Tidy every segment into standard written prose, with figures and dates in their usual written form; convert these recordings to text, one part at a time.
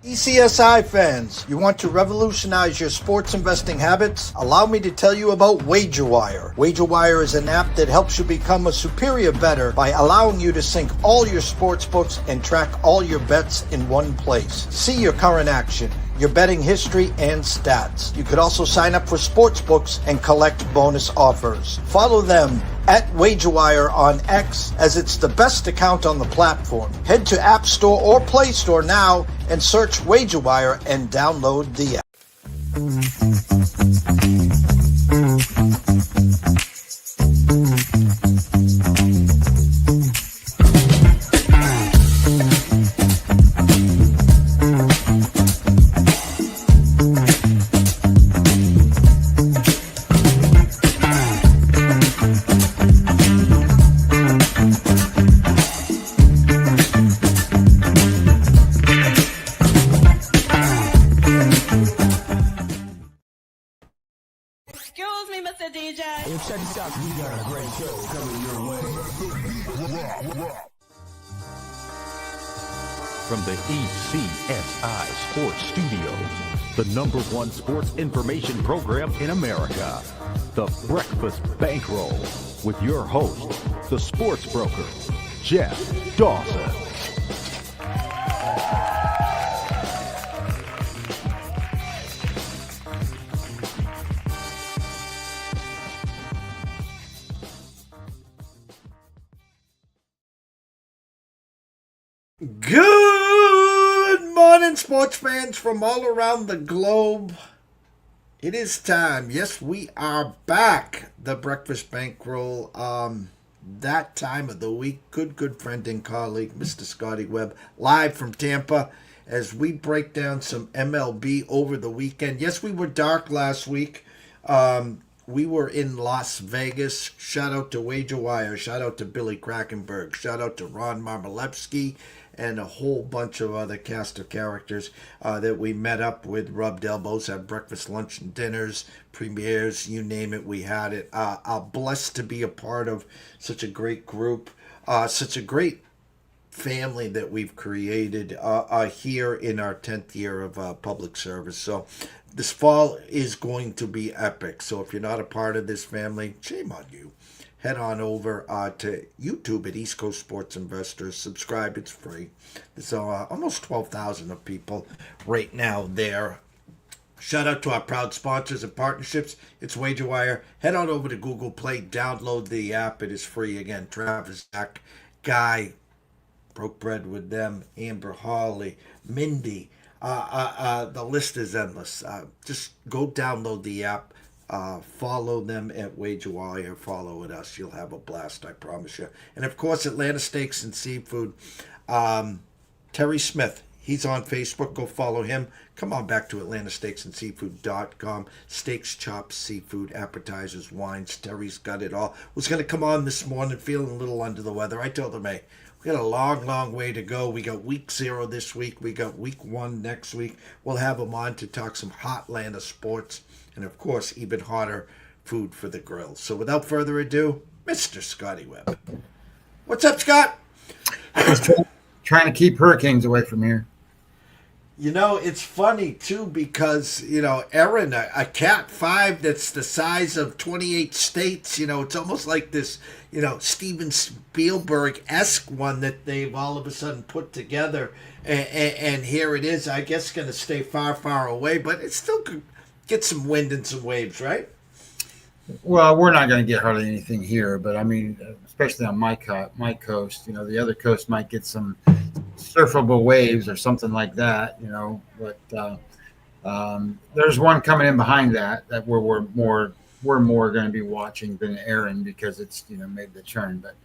ECSI fans, you want to revolutionize your sports investing habits? Allow me to tell you about WagerWire. WagerWire is an app that helps you become a superior bettor by allowing you to sync all your sports books and track all your bets in one place. See your current action, your betting history, and stats. You could also sign up for sports books and collect bonus offers. Follow them at WagerWire on X, as it's the best account on the platform. Head to App Store or Play Store now and search WagerWire and download the app. Excuse me, Mr. DJ. Hey, check this out. We got a great show coming your way. From the ECSI Sports Studios, the #1 sports information program in America, The Breakfast Bankroll, with your host, the sports broker, Jeff Dawson. Good morning, sports fans from all around the globe. It is time. Yes, we are back. The Breakfast Bankroll. That time of the week. Good friend and colleague, Mr. Scotty Webb, live from Tampa as we break down some MLB over the weekend. Yes, we were dark last week. We were in Las Vegas. Shout out to WagerWire. Shout out to Billy Krakenberg. Shout out to Ron Marmolevsky and a whole bunch of other cast of characters that we met up with, rubbed elbows, had breakfast, lunch, and dinners, premieres, you name it, we had it. I'm blessed to be a part of such a great group, such a great family that we've created here in our 10th year of public service. So this fall is going to be epic. So if you're not a part of this family, shame on you. Head on over to YouTube at East Coast Sports Investors. Subscribe, it's free. There's almost 12,000 of people right now there. Shout out to our proud sponsors and partnerships. It's WagerWire. Head on over to Google Play. Download the app. It is free. Again, Travis, Zach, Guy, broke bread with them, Amber, Holly, Mindy. The list is endless. Just go download the app. Follow them at WagerWire. Follow at us. You'll have a blast, I promise you. And of course, Atlanta Steaks and Seafood. Terry Smith, he's on Facebook. Go follow him. Come on back to AtlantaSteaksandSeafood.com. Steaks, chops, seafood, appetizers, wines. Terry's got it all. Was going to come on this morning feeling a little under the weather. I told him, hey, we got a long way to go. We got week 0 this week. We got week 1 next week. We'll have him on to talk some HOTLANTA Sports. And, of course, even hotter food for the grill. So, without further ado, Mr. Scotty Webb. What's up, Scott? Trying to keep hurricanes away from here. You know, it's funny, too, because, Erin, a Cat 5 that's the size of 28 states, it's almost like this, Steven Spielberg-esque one that they've all of a sudden put together. And here it is, I guess, going to stay far away, but it's still good. Get some wind and some waves, right? Well, we're not going to get hardly anything here, but I mean, especially on my coast, the other coast might get some surfable waves or something like that, but there's one coming in behind that we're more going to be watching than Aaron because it's, made the turn, but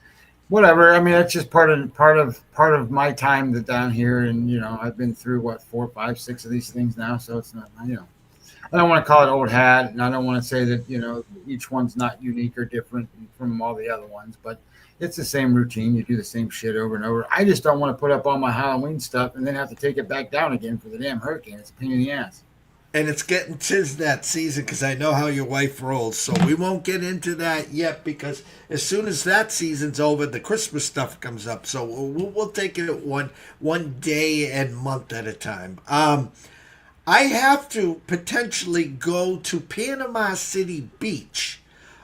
whatever. I mean, that's just part of my time down here. And, I've been through 4, 5, 6 of these things now. So it's not, I don't want to call it old hat, and I don't want to say that, each one's not unique or different from all the other ones, but it's the same routine. You do the same shit over and over. I just don't want to put up all my Halloween stuff and then have to take it back down again for the damn hurricane. It's a pain in the ass. And it's getting tis that season because I know how your wife rolls. So we won't get into that yet because as soon as that season's over, the Christmas stuff comes up. So we'll take it one day and month at a time. I have to potentially go to Panama City Beach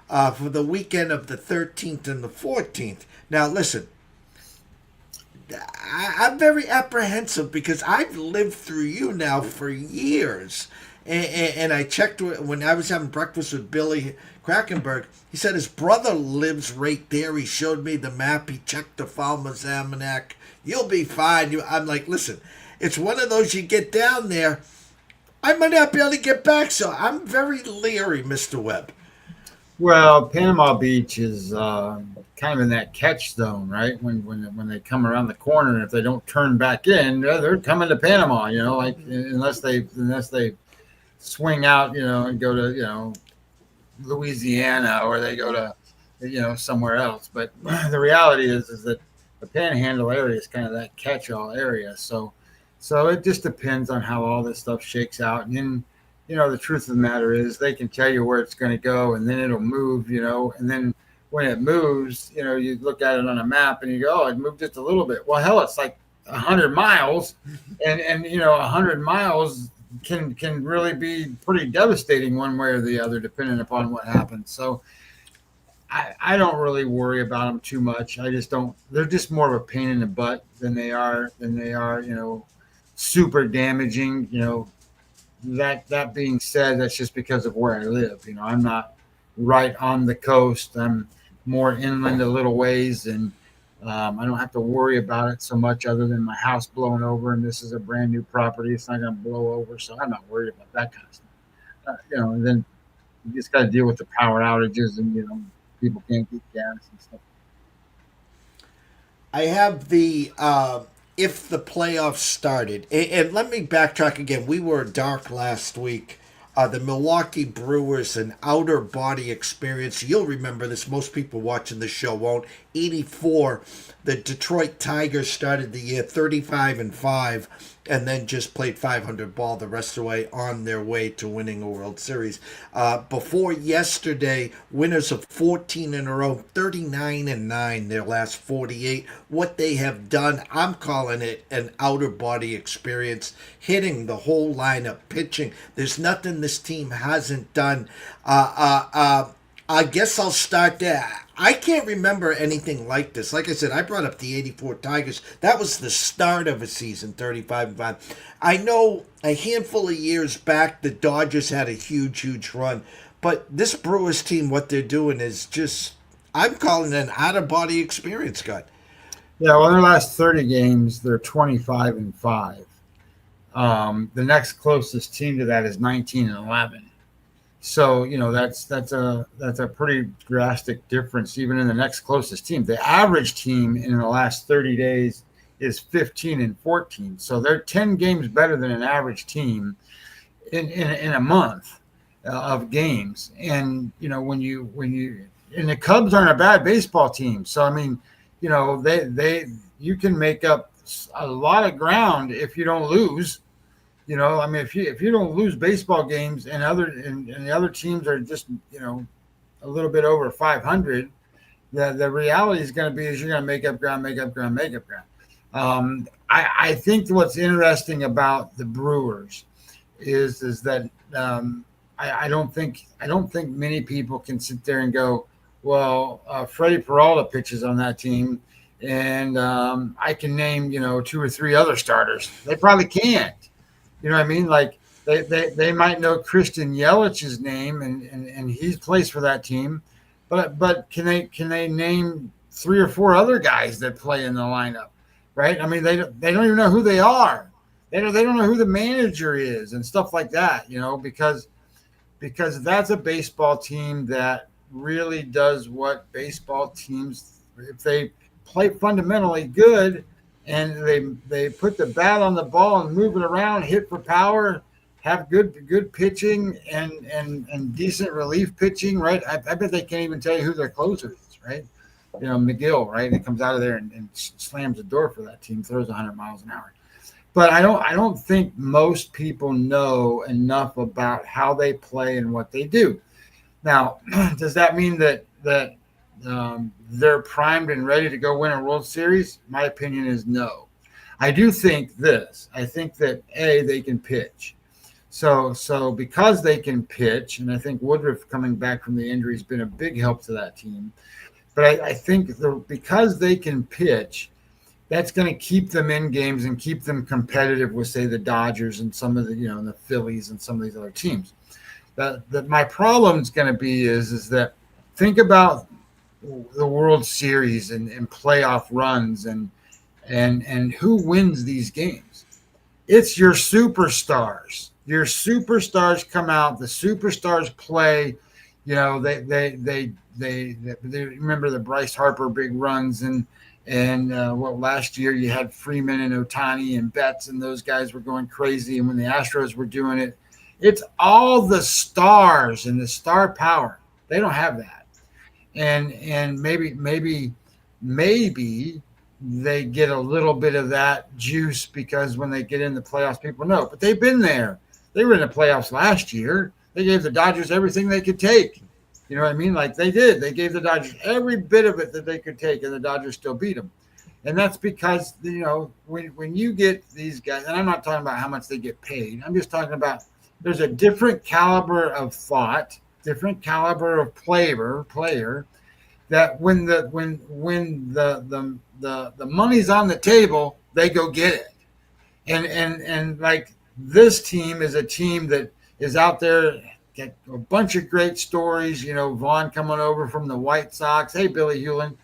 for the weekend of the 13th and the 14th. Now, listen, I'm very apprehensive because I've lived through you now for years. And I checked when I was having breakfast with Billy Krakenberg. He said his brother lives right there. He showed me the map. He checked the Farmer's Almanac. You'll be fine. I'm like, listen, it's one of those you get down there. I might not be able to get back, so I'm very leery, Mr. Webb. Well, Panama Beach is kind of in that catch zone, right? When they come around the corner, and if they don't turn back in, they're coming to Panama. Like unless they swing out, and go to Louisiana, or they go to somewhere else. But the reality is that the Panhandle area is kind of that catch-all area. So it just depends on how all this stuff shakes out, and then. The truth of the matter is they can tell you where it's going to go, and then it'll move, and then when it moves, you look at it on a map and you go, oh, it moved just a little bit. Well, hell, it's like 100 miles, and 100 miles can really be pretty devastating one way or the other, depending upon what happens. So I don't really worry about them too much. I just don't. They're just more of a pain in the butt than they are, super damaging, That being said, that's just because of where I live. I'm not right on the coast. I'm more inland a little ways, and I don't have to worry about it so much other than my house blowing over, and this is a brand new property. It's not going to blow over, so I'm not worried about that kind of stuff. And then you just got to deal with the power outages, and, people can't get gas and stuff. I have if the playoffs started, and let me backtrack again. We were dark last week. The Milwaukee Brewers, an outer body experience. You'll remember this. Most people watching the show won't. 84, the Detroit Tigers started the year 35-5, and then just played 500 ball the rest of the way on their way to winning a World Series. Before yesterday, winners of 14 in a row, 39-9, their last 48. What they have done, I'm calling it an outer body experience, hitting the whole lineup, pitching. There's nothing this team hasn't done. I guess I'll start there. I can't remember anything like this. Like I said, I brought up the 84 Tigers. That was the start of a season, 35-5. I know a handful of years back, the Dodgers had a huge run. But this Brewers team, what they're doing is just, I'm calling it an out-of-body experience, Scott. Yeah, well, their last 30 games, they're 25-5. The next closest team to that is 19-11. So, that's a pretty drastic difference even in the next closest team. The average team in the last 30 days is 15-14. So they're 10 games better than an average team in a month of games. And, when you and the Cubs aren't a bad baseball team. So, I mean, you can make up a lot of ground if you don't lose. If you don't lose baseball games and the other teams are just, a little bit over 500, the reality is going to be is you're going to make up ground. I think what's interesting about the Brewers is that I don't think many people can sit there and go, well, Freddie Peralta pitches on that team, and I can name 2 or 3 other starters. They probably can't. You know what I mean? Like they might know Christian Yelich's name and he plays for that team, but can they name 3 or 4 other guys that play in the lineup, right? I mean they don't even know who they are. They don't know who the manager is and stuff like that, because that's a baseball team that really does what baseball teams, if they play fundamentally good. And they put the bat on the ball and move it around, hit for power, have good pitching and decent relief pitching, right? I bet they can't even tell you who their closer is, right? McGill, right? He comes out of there and slams the door for that team, throws 100 miles an hour. But I don't think most people know enough about how they play and what they do. Now, does that mean that they're primed and ready to go win a World Series? My opinion is no. I do think this. I think that they can pitch. So because they can pitch, and I think Woodruff coming back from the injury has been a big help to that team. But I think because they can pitch, that's going to keep them in games and keep them competitive with, say, the Dodgers and some of the, the Phillies and some of these other teams. That my problem is going to be is that think about the World Series and playoff runs and who wins these games. It's your superstars. Your superstars come out. The superstars play. They remember the Bryce Harper big runs and last year you had Freeman and Ohtani and Betts and those guys were going crazy. And when the Astros were doing it, it's all the stars and the star power. They don't have that. And maybe they get a little bit of that juice because when they get in the playoffs, people know. But they've been there. They were in the playoffs last year. They gave the Dodgers everything they could take. You know what I mean? Like they did. They gave the Dodgers every bit of it that they could take, and the Dodgers still beat them. And that's because, when you get these guys, and I'm not talking about how much they get paid. I'm just talking about there's a different caliber of thought, different caliber of player that when the money's on the table, they go get it. And like this team is a team that is out there, get a bunch of great stories, Vaughn coming over from the White Sox. Hey, Billy Hewlin.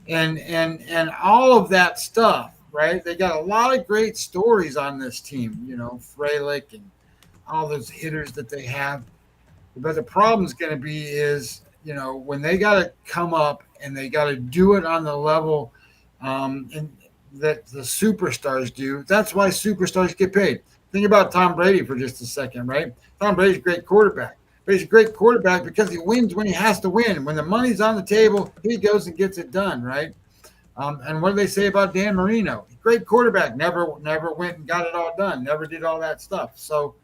And all of that stuff, right? They got a lot of great stories on this team, Frelick and all those hitters that they have. But the problem is going to be is, when they got to come up and they got to do it on the level and that the superstars do. That's why superstars get paid. Think about Tom Brady for just a second, right? Tom Brady's a great quarterback. But he's a great quarterback because he wins when he has to win. When the money's on the table, he goes and gets it done, right? And what do they say about Dan Marino? Great quarterback, never went and got it all done, never did all that stuff. So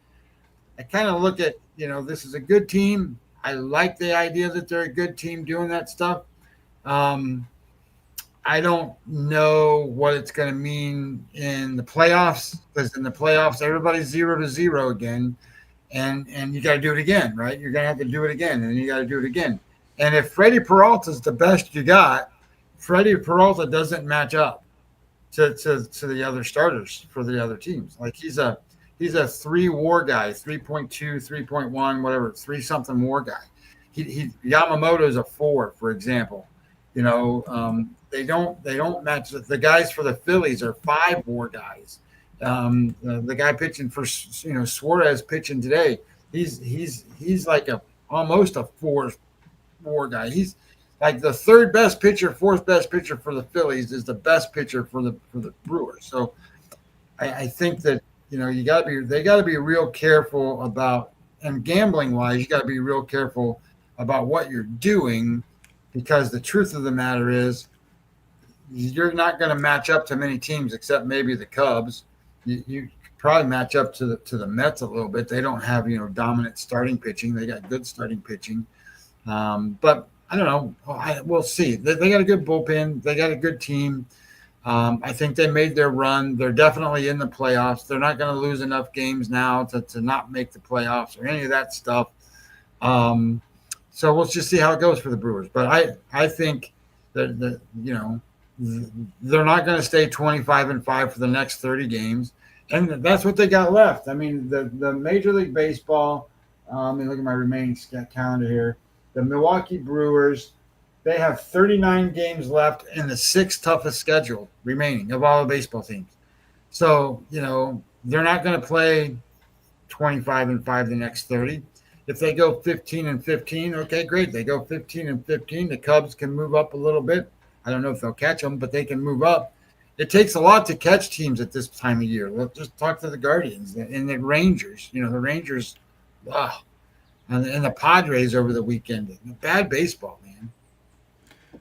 I kind of look at, this is a good team. I like the idea that they're a good team doing that stuff. I don't know what it's going to mean in the playoffs, because in the playoffs, everybody's 0-0 again. And you got to do it again, right? You're going to have to do it again, and you got to do it again. And if Freddie Peralta's the best you got, Freddie Peralta doesn't match up to the other starters for the other teams. Like he's a 3 WAR guy, 3.2, 3.1, whatever, 3-something WAR guy. Yamamoto's a 4, for example. They don't match. The guys for the Phillies are 5 WAR guys. The guy pitching for Suarez pitching today, he's like almost a 4 WAR guy. He's like the 3rd best pitcher, 4th best pitcher for the Phillies is the best pitcher for the Brewers. So I think that they got to be real careful about, and gambling wise, you got to be real careful about what you're doing, because the truth of the matter is you're not going to match up to many teams except maybe the Cubs. You probably match up to the Mets a little bit. They don't have dominant starting pitching. They got good starting pitching, but I don't know. We'll see. They got a good bullpen. They got a good team. I think they made their run. They're definitely in the playoffs. They're not going to lose enough games now to not make the playoffs or any of that stuff. So we'll just see how it goes for the Brewers. But I think that they're not going to stay 25-5 for the next 30 games. And that's what they got left. I mean, the Major League Baseball, let me look at my remaining calendar here. The Milwaukee Brewers, they have 39 games left in the 6th toughest schedule remaining of all the baseball teams. So, they're not going to play 25-5 the next 30. If they go 15-15, okay, great. They go 15-15. The Cubs can move up a little bit. I don't know if they'll catch them, but they can move up. It takes a lot to catch teams at this time of year. Let's just talk to the Guardians and the Rangers. The Rangers, wow. And the Padres over the weekend. Bad baseball, man.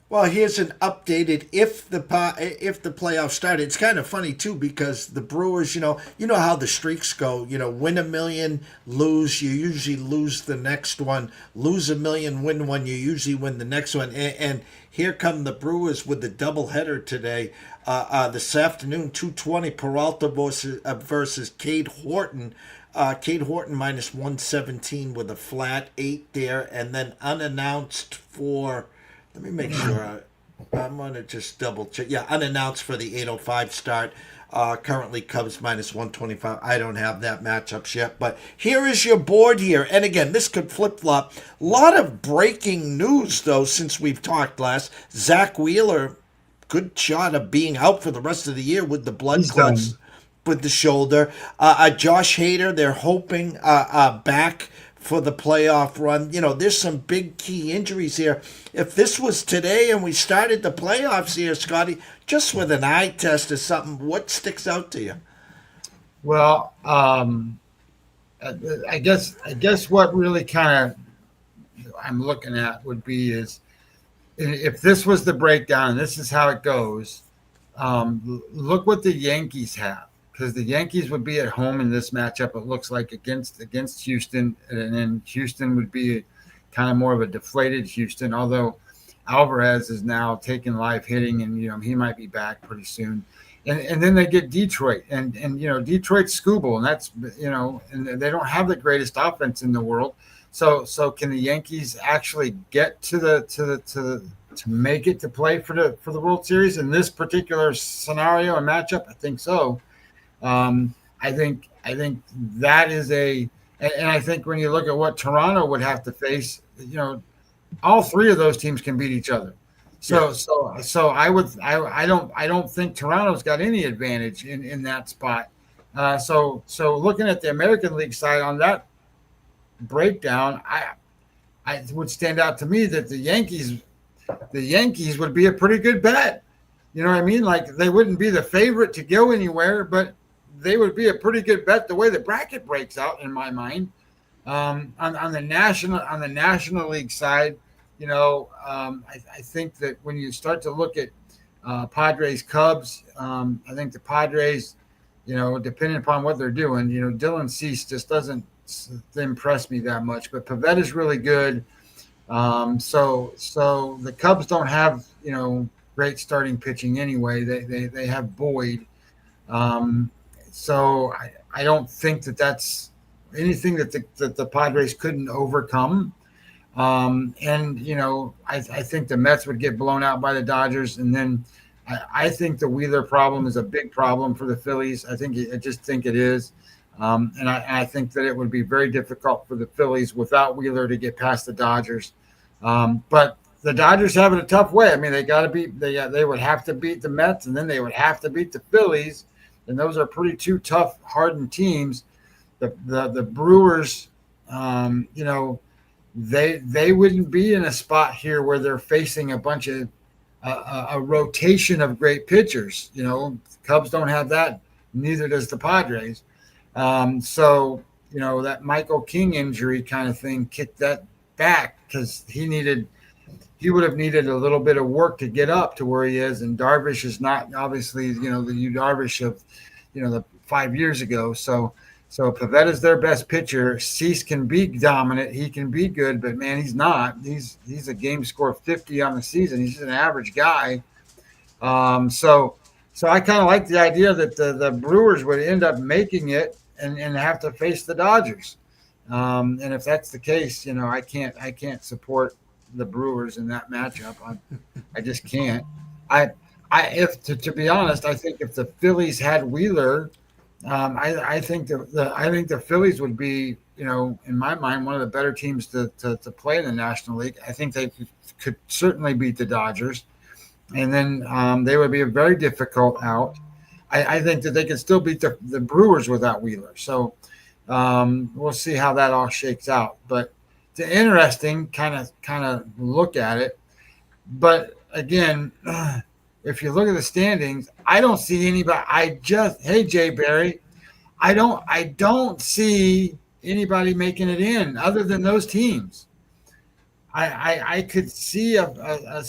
Well, here's an updated if the playoffs started. It's kind of funny too because the Brewers, you know how the streaks go. Win a million, lose. You usually lose the next one. Lose a million, win one. You usually win the next one. And here come the Brewers with the doubleheader today. This afternoon, 2:20, Peralta versus Cade Horton. Cade Horton minus 117 with a flat 8 there, and then unannounced for. Let me make sure. I'm going to just double check. Yeah, unannounced for the 8:05 start. Currently Cubs minus 125. I don't have that matchups yet. But here is your board here. And again, this could flip-flop. A lot of breaking news, though, since we've talked last. Zach Wheeler, good shot of being out for the rest of the year with the blood He's clots done. with the shoulder. Josh Hader, they're hoping back for the playoff run. There's some big key injuries here. If this was today and we started the playoffs here, Scotty, just with an eye test or something, what sticks out to you? Well, I guess what really kind of I'm looking at would be is if this was the breakdown and this is how it goes. Look what the Yankees have, because the Yankees would be at home in this matchup. It looks like against Houston, and then Houston would be kind of more of a deflated Houston. Although Alvarez is now taking live hitting, and he might be back pretty soon. And then they get Detroit, and Detroit's Scooble, and that's and they don't have the greatest offense in the world. So can the Yankees actually get to make it to play for the World Series in this particular scenario and matchup? I think so. I think that is and I think when you look at what Toronto would have to face, all three of those teams can beat each other. So I don't think Toronto's got any advantage in that spot. So looking at the American League side on that breakdown, I would stand out to me that the Yankees would be a pretty good bet. You know what I mean? Like, they wouldn't be the favorite to go anywhere, but they would be a pretty good bet the way the bracket breaks out, in my mind. On the National League side, I think that when you start to look at Padres Cubs, I think the Padres, depending upon what they're doing, Dylan Cease just doesn't impress me that much, but Pivetta is really good. So the Cubs don't have, great starting pitching anyway. They have Boyd. So I don't think that's anything that the Padres couldn't overcome. And I think the Mets would get blown out by the Dodgers. And then I think the Wheeler problem is a big problem for the Phillies. I just think it is. And I think that it would be very difficult for the Phillies without Wheeler to get past the Dodgers. But the Dodgers have it a tough way. I mean, they would have to beat the Mets, and then they would have to beat the Phillies. And those are pretty two tough, hardened teams. The Brewers, they wouldn't be in a spot here where they're facing a bunch of a rotation of great pitchers. Cubs don't have that. Neither does the Padres. So that Michael King injury kind of thing kicked that back, because he would have needed a little bit of work to get up to where he is. And Darvish is not obviously, the Darvish of, the 5 years ago. So Pavetta's their best pitcher. Cease can be dominant. He can be good, but man, he's not. He's a game score 50 on the season. He's just an average guy. So I kind of like the idea that the Brewers would end up making it and have to face the Dodgers. And if that's the case, I can't support the Brewers in that matchup. I just can't. To be honest, I think if the Phillies had Wheeler, I think the Phillies would be, in my mind, one of the better teams to play in the National League. I think they could certainly beat the Dodgers, and then they would be a very difficult out. I think that they could still beat the Brewers without Wheeler. So we'll see how that all shakes out. But it's interesting kind of look at it. But again, if you look at the standings, I don't see anybody. Hey, Jay Barry, I don't see anybody making it in other than those teams. I could see a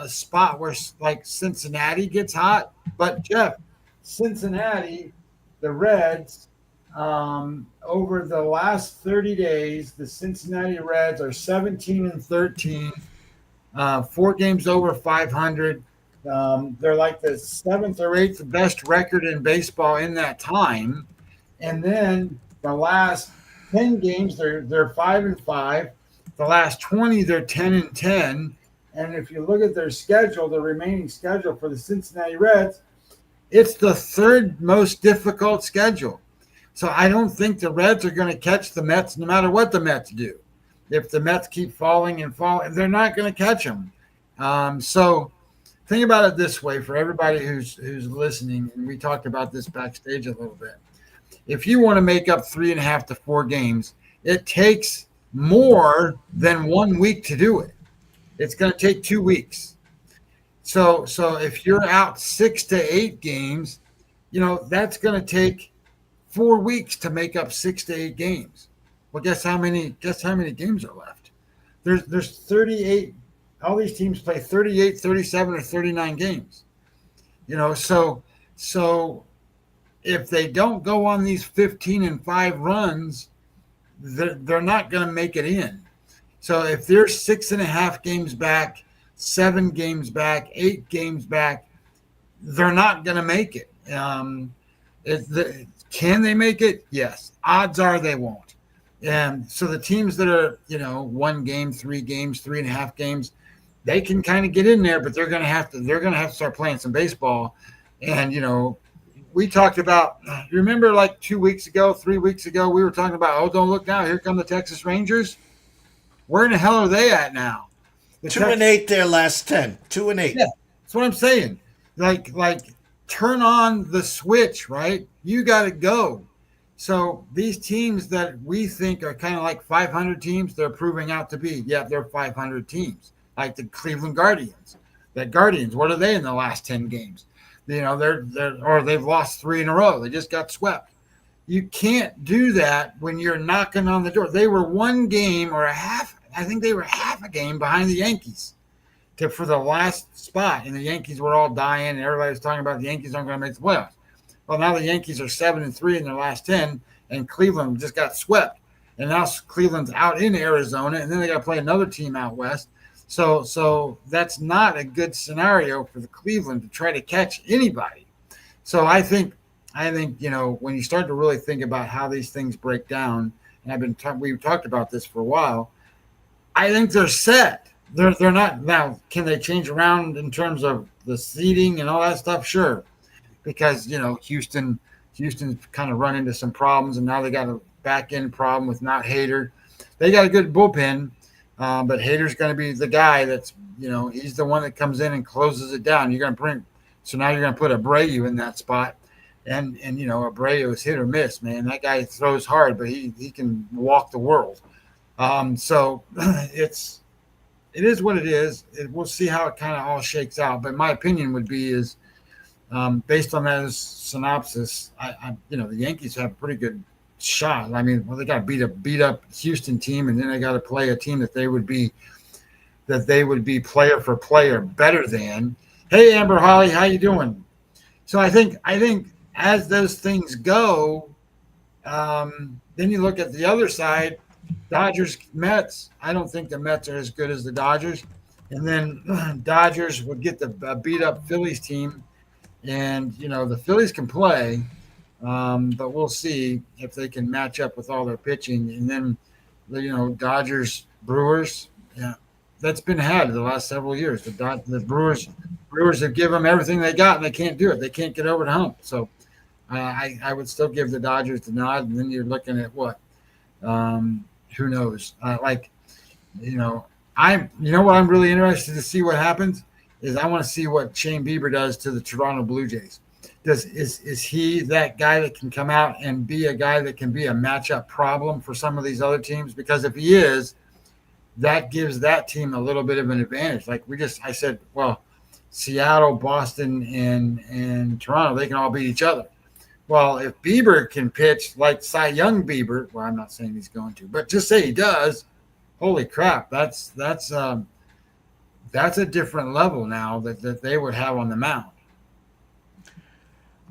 spot where like Cincinnati gets hot, but Jeff, Cincinnati, the Reds, over the last 30 days, the Cincinnati Reds are 17-13, 4 games over 500. They're like the seventh or eighth best record in baseball in that time. And then the last 10 games, they're 5-5. The last 20, they're 10-10. And if you look at their schedule, the remaining schedule for the Cincinnati Reds, it's the third most difficult schedule. So I don't think the Reds are going to catch the Mets no matter what the Mets do. If the Mets keep falling and falling, they're not going to catch them. So think about it this way for everybody who's listening, and we talked about this backstage a little bit. If you want to make up 3.5 to 4 games, it takes more than 1 week to do it. It's going to take 2 weeks. So if you're out 6 to 8 games, that's going to take 4 weeks to make up 6 to 8 games. Well, guess how many games are left? There's 38. All these teams play 38, 37, or 39 games. So if they don't go on these 15-5 runs, they're not going to make it in. So if they're 6.5 games back, 7 games back, 8 games back, they're not going to make it. Can they make it? Yes. Odds are they won't. And so the teams that are, 1 game, 3 games, 3.5 games, they can kind of get in there, but they're going to have to start playing some baseball. And, we talked about, you remember like 2 weeks ago, 3 weeks ago, we were talking about, oh, don't look now. Here come the Texas Rangers. Where in the hell are they at now? 2-8 their last 10. 2-8. Yeah, that's what I'm saying. Like turn on the switch, right? You got to go. So these teams that we think are kind of like 500 teams, they're proving out to be. Yeah, they're 500 teams. Like the Cleveland Guardians. The Guardians, what are they in the last 10 games? They've lost 3 in a row. They just got swept. You can't do that when you're knocking on the door. They were 1 game or a half. I think they were half a game behind the Yankees for the last spot. And the Yankees were all dying. And everybody was talking about the Yankees aren't going to make the playoffs. Well, now the Yankees are 7-3 in their last 10, and Cleveland just got swept. And now Cleveland's out in Arizona, and then they got to play another team out west. So that's not a good scenario for the Cleveland to try to catch anybody. So I think when you start to really think about how these things break down, and we've talked about this for a while, I think they're set. They're not now. Can they change around in terms of the seeding and all that stuff? Sure, because Houston's kind of run into some problems, and now they got a back end problem with not Hader. They got a good bullpen. But Hader's going to be the guy that's, he's the one that comes in and closes it down. So now you're going to put Abreu in that spot. And Abreu is hit or miss, man. That guy throws hard, but he can walk the world. So it is what it is. We'll see how it kind of all shakes out. But my opinion would be is based on that synopsis, the Yankees have a pretty good shot. I mean, they got to beat up Houston team, and then they got to play a team that they would be player for player better than. Hey, Amber Holly, how you doing? So I think as those things go, then you look at the other side, Dodgers, Mets. I don't think the Mets are as good as the Dodgers, and then Dodgers would get the beat up Phillies team, and the Phillies can play. But we'll see if they can match up with all their pitching. And then, Dodgers, Brewers, yeah, that's been had the last several years. The Brewers have given them everything they got, and they can't do it. They can't get over the hump. So I would still give the Dodgers the nod. And then you're looking at what? Who knows? What I'm really interested to see what happens is I want to see what Shane Bieber does to the Toronto Blue Jays. Is he that guy that can come out and be a guy that can be a matchup problem for some of these other teams? Because if he is, that gives that team a little bit of an advantage. Like I said, well, Seattle, Boston, and Toronto, they can all beat each other. Well, if Bieber can pitch like Cy Young Bieber, well, I'm not saying he's going to, but just say he does, holy crap, that's a different level now that they would have on the mound.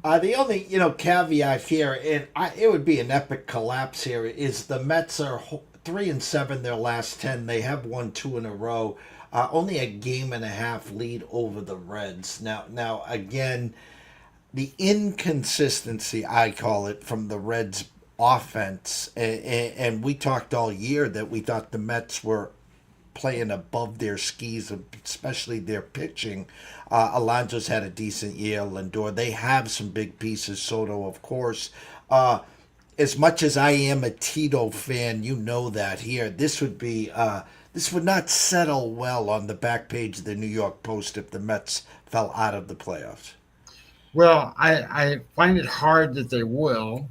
The only caveat here, and it would be an epic collapse here, is the Mets are 3-7 their last 10. They have won 2 in a row. Only a game and a half lead over the Reds. Now again, the inconsistency, I call it, from the Reds offense, and we talked all year that we thought the Mets were playing above their skis, especially their pitching. Alonso's had a decent year. Lindor, they have some big pieces. Soto, of course. As much as I am a Tito fan, you know that here. This would not settle well on the back page of the New York Post if the Mets fell out of the playoffs. Well, I find it hard that they will.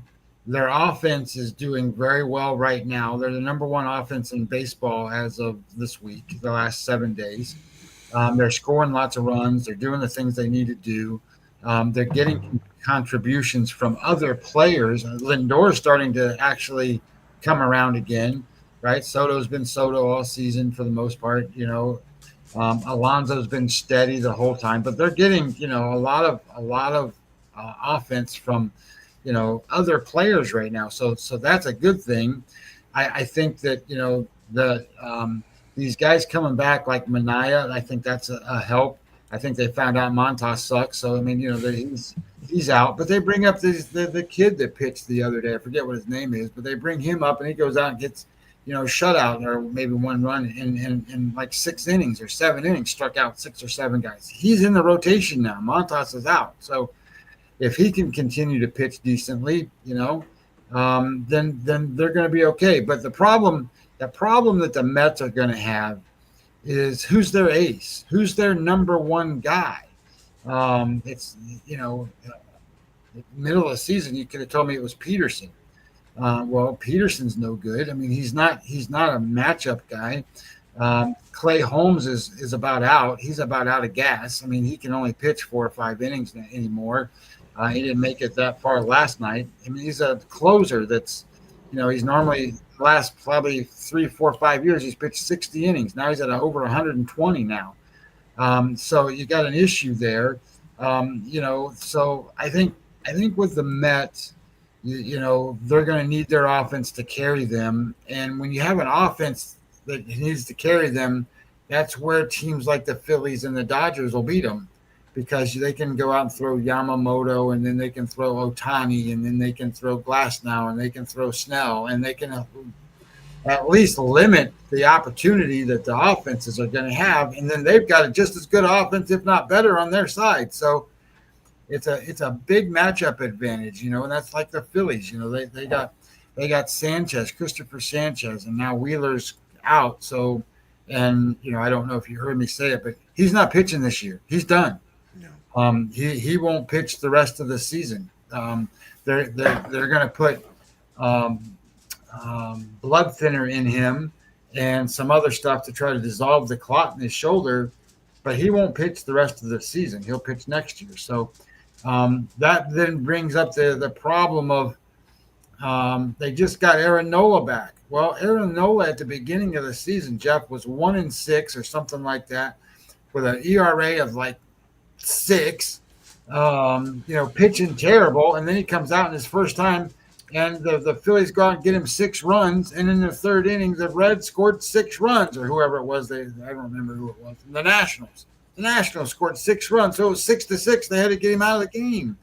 Their offense is doing very well right now. They're the number one offense in baseball as of this week, the last 7 days. They're scoring lots of runs. They're doing the things they need to do. They're getting contributions from other players. Lindor is starting to actually come around again, right? Soto's been Soto all season for the most part. Alonso's been steady the whole time, but they're getting a lot of offense from other players right now. So that's a good thing. I think that these guys coming back like Manaea, I think that's a help. I think they found out Montas sucks. So, I mean, he's out. But they bring up the kid that pitched the other day. I forget what his name is, but they bring him up and he goes out and gets, shutout or maybe one run in like 6 innings or 7 innings, struck out 6 or 7 guys. He's in the rotation now. Montas is out. So if he can continue to pitch decently, then they're going to be okay. But the problem that the Mets are going to have is who's their ace, who's their number one guy. It's middle of the season, you could have told me it was Peterson. Well, Peterson's no good. I mean, he's not a matchup guy. Clay Holmes is about out. He's about out of gas. I mean, he can only pitch 4 or 5 innings anymore. He didn't make it that far last night. I mean, he's a closer that's, he's normally last probably 3, 4, 5 years, he's pitched 60 innings. Now he's at over 120 now. So you got an issue there. So I think with the Mets, they're going to need their offense to carry them. And when you have an offense that needs to carry them, that's where teams like the Phillies and the Dodgers will beat them, because they can go out and throw Yamamoto, and then they can throw Ohtani, and then they can throw Glasnow, and they can throw Snell, and they can at least limit the opportunity that the offenses are going to have. And then they've got just as good offense, if not better, on their side. So it's a big matchup advantage, and that's like the Phillies. They got Sanchez, Christopher Sanchez, and now Wheeler's out. So, and I don't know if you heard me say it, but he's not pitching this year. He's done. No. He won't pitch the rest of the season. They're going to put blood thinner in him and some other stuff to try to dissolve the clot in his shoulder, but he won't pitch the rest of the season. He'll pitch next year. So that then brings up the problem of they just got Aaron Nola back. Well, Aaron Nola at the beginning of the season, Jeff, was 1-6 or something like that, with an ERA of like 6, pitching terrible. And then he comes out in his first time, and the Phillies go out and get him 6 runs. And in the 3rd inning, the Reds scored 6 runs, or whoever it was. I don't remember who it was. The Nationals. The Nationals scored 6 runs. So it was 6-6. They had to get him out of the game.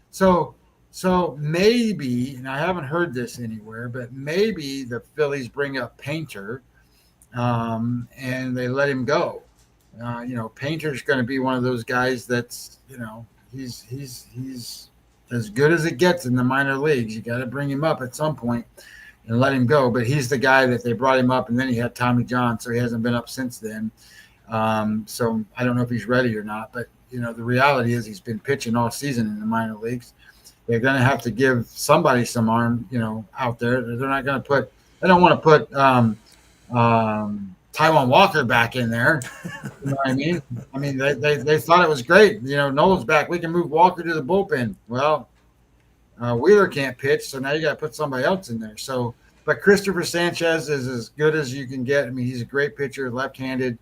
So maybe, and I haven't heard this anywhere, but maybe the Phillies bring up Painter, and they let him go. Painter's going to be one of those guys that's, he's as good as it gets in the minor leagues. You got to bring him up at some point and let him go. But he's the guy that they brought him up, and then he had Tommy John, so he hasn't been up since then. So I don't know if he's ready or not. But, the reality is he's been pitching all season in the minor leagues. They're going to have to give somebody some arm, out there. They're not going to put – they don't want to put Taijuan Walker back in there. You know what I mean? I mean, they thought it was great. Nola's back. We can move Walker to the bullpen. Well, Wheeler can't pitch, so now you got to put somebody else in there. So But Christopher Sanchez is as good as you can get. I mean, he's a great pitcher, left-handed.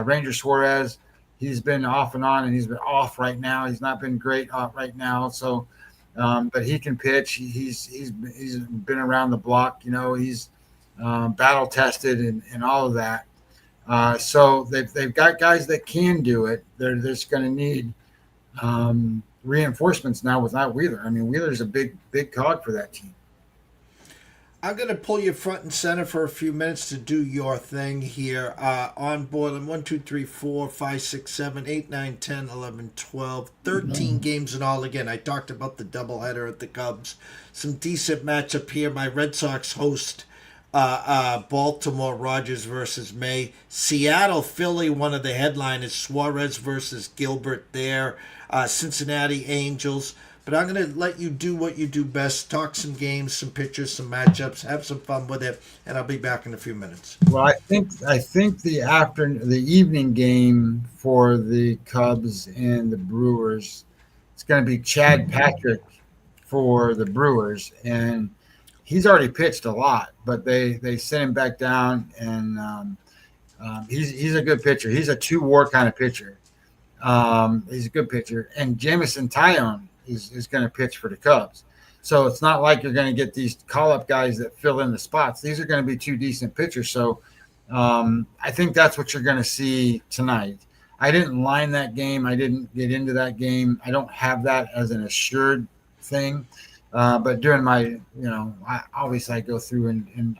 Ranger Suarez, he's been off and on, and he's been off right now. He's not been great right now. So, but he can pitch. He's been around the block. You know, he's battle tested and all of that. So they've got guys that can do it. They're just going to need reinforcements now without Wheeler. I mean, Wheeler's a big cog for that team. I'm going to pull you front and center for a few minutes to do your thing here. On board, I'm 1, 2, 3, 4, 5, 6, 7, 8, 9, 10, 11, 12, 13 games in all. Again, I talked about the doubleheader at the Cubs. Some decent matchup here. My Red Sox host Baltimore, Rogers versus May. Seattle, Philly, one of the headliners. Suarez versus Gilbert there. Cincinnati Angels. But I'm going to let you do what you do best. Talk some games, some pitchers, some matchups. Have some fun with it. And I'll be back in a few minutes. Well, I think the evening game for the Cubs and the Brewers, it's going to be Chad Patrick for the Brewers. And he's already pitched a lot, but they sent him back down, and he's a good pitcher. He's a 2-WAR kind of pitcher. He's a good pitcher. And Jamison Tyone is going to pitch for the Cubs. So it's not like you're going to get these call-up guys that fill in the spots. These are going to be 2 decent pitchers. So I think that's what you're going to see tonight. I didn't line that game. I didn't get into that game. I don't have that as an assured thing. But during my, I go through and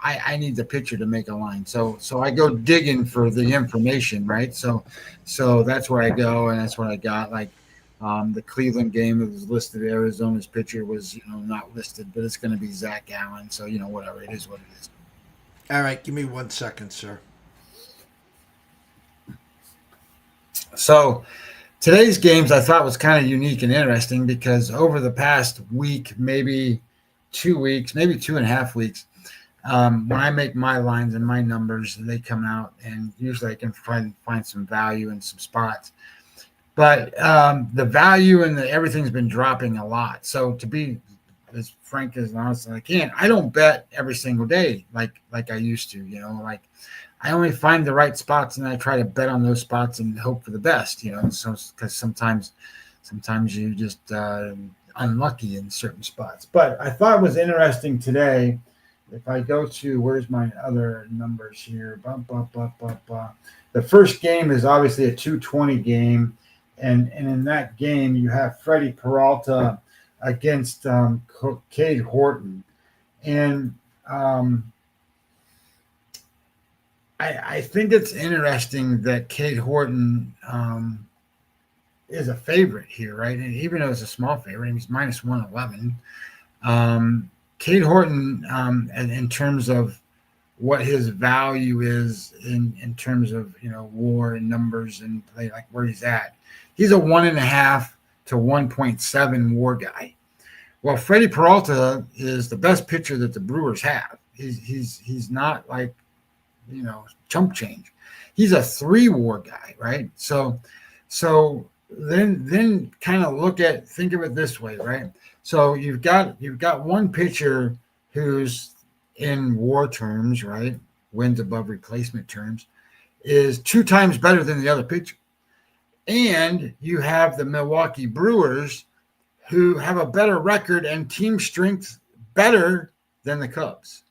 I need the pitcher to make a line. So I go digging for the information, right? So that's where I go, and that's what I got. Like the Cleveland game, it was listed. Arizona's pitcher was, not listed, but it's going to be Zach Allen. So, whatever, it is what it is. All right, give me 1 second, sir. So today's games I thought was kind of unique and interesting because over the past week, maybe 2 weeks, maybe 2.5 weeks, when I make my lines and my numbers, they come out, and usually I can find some value in some spots. But the value and everything's been dropping a lot. So to be as frank as honest as I can, I don't bet every single day like I used to. Like I only find the right spots, and I try to bet on those spots and hope for the best. So because sometimes you just unlucky in certain spots. But I thought it was interesting today. If I go to, where's my other numbers here? The first game is obviously a 220 game. And in that game, you have Freddie Peralta against Cade Horton. And I think it's interesting that Cade Horton is a favorite here, right? And even though it's a small favorite, he's minus 111. Cade Horton, in terms of what his value is in terms of, WAR and numbers and play, like where he's at, he's a 1.5 to 1.7 WAR guy. Well, Freddie Peralta is the best pitcher that the Brewers have. He's not like, chump change. He's a 3 WAR guy, right? So then kind of think of it this way, right? So you've got one pitcher who's in WAR terms, right? Wins above replacement terms, is 2 times better than the other pitcher. And you have the Milwaukee Brewers, who have a better record and team strength better than the Cubs.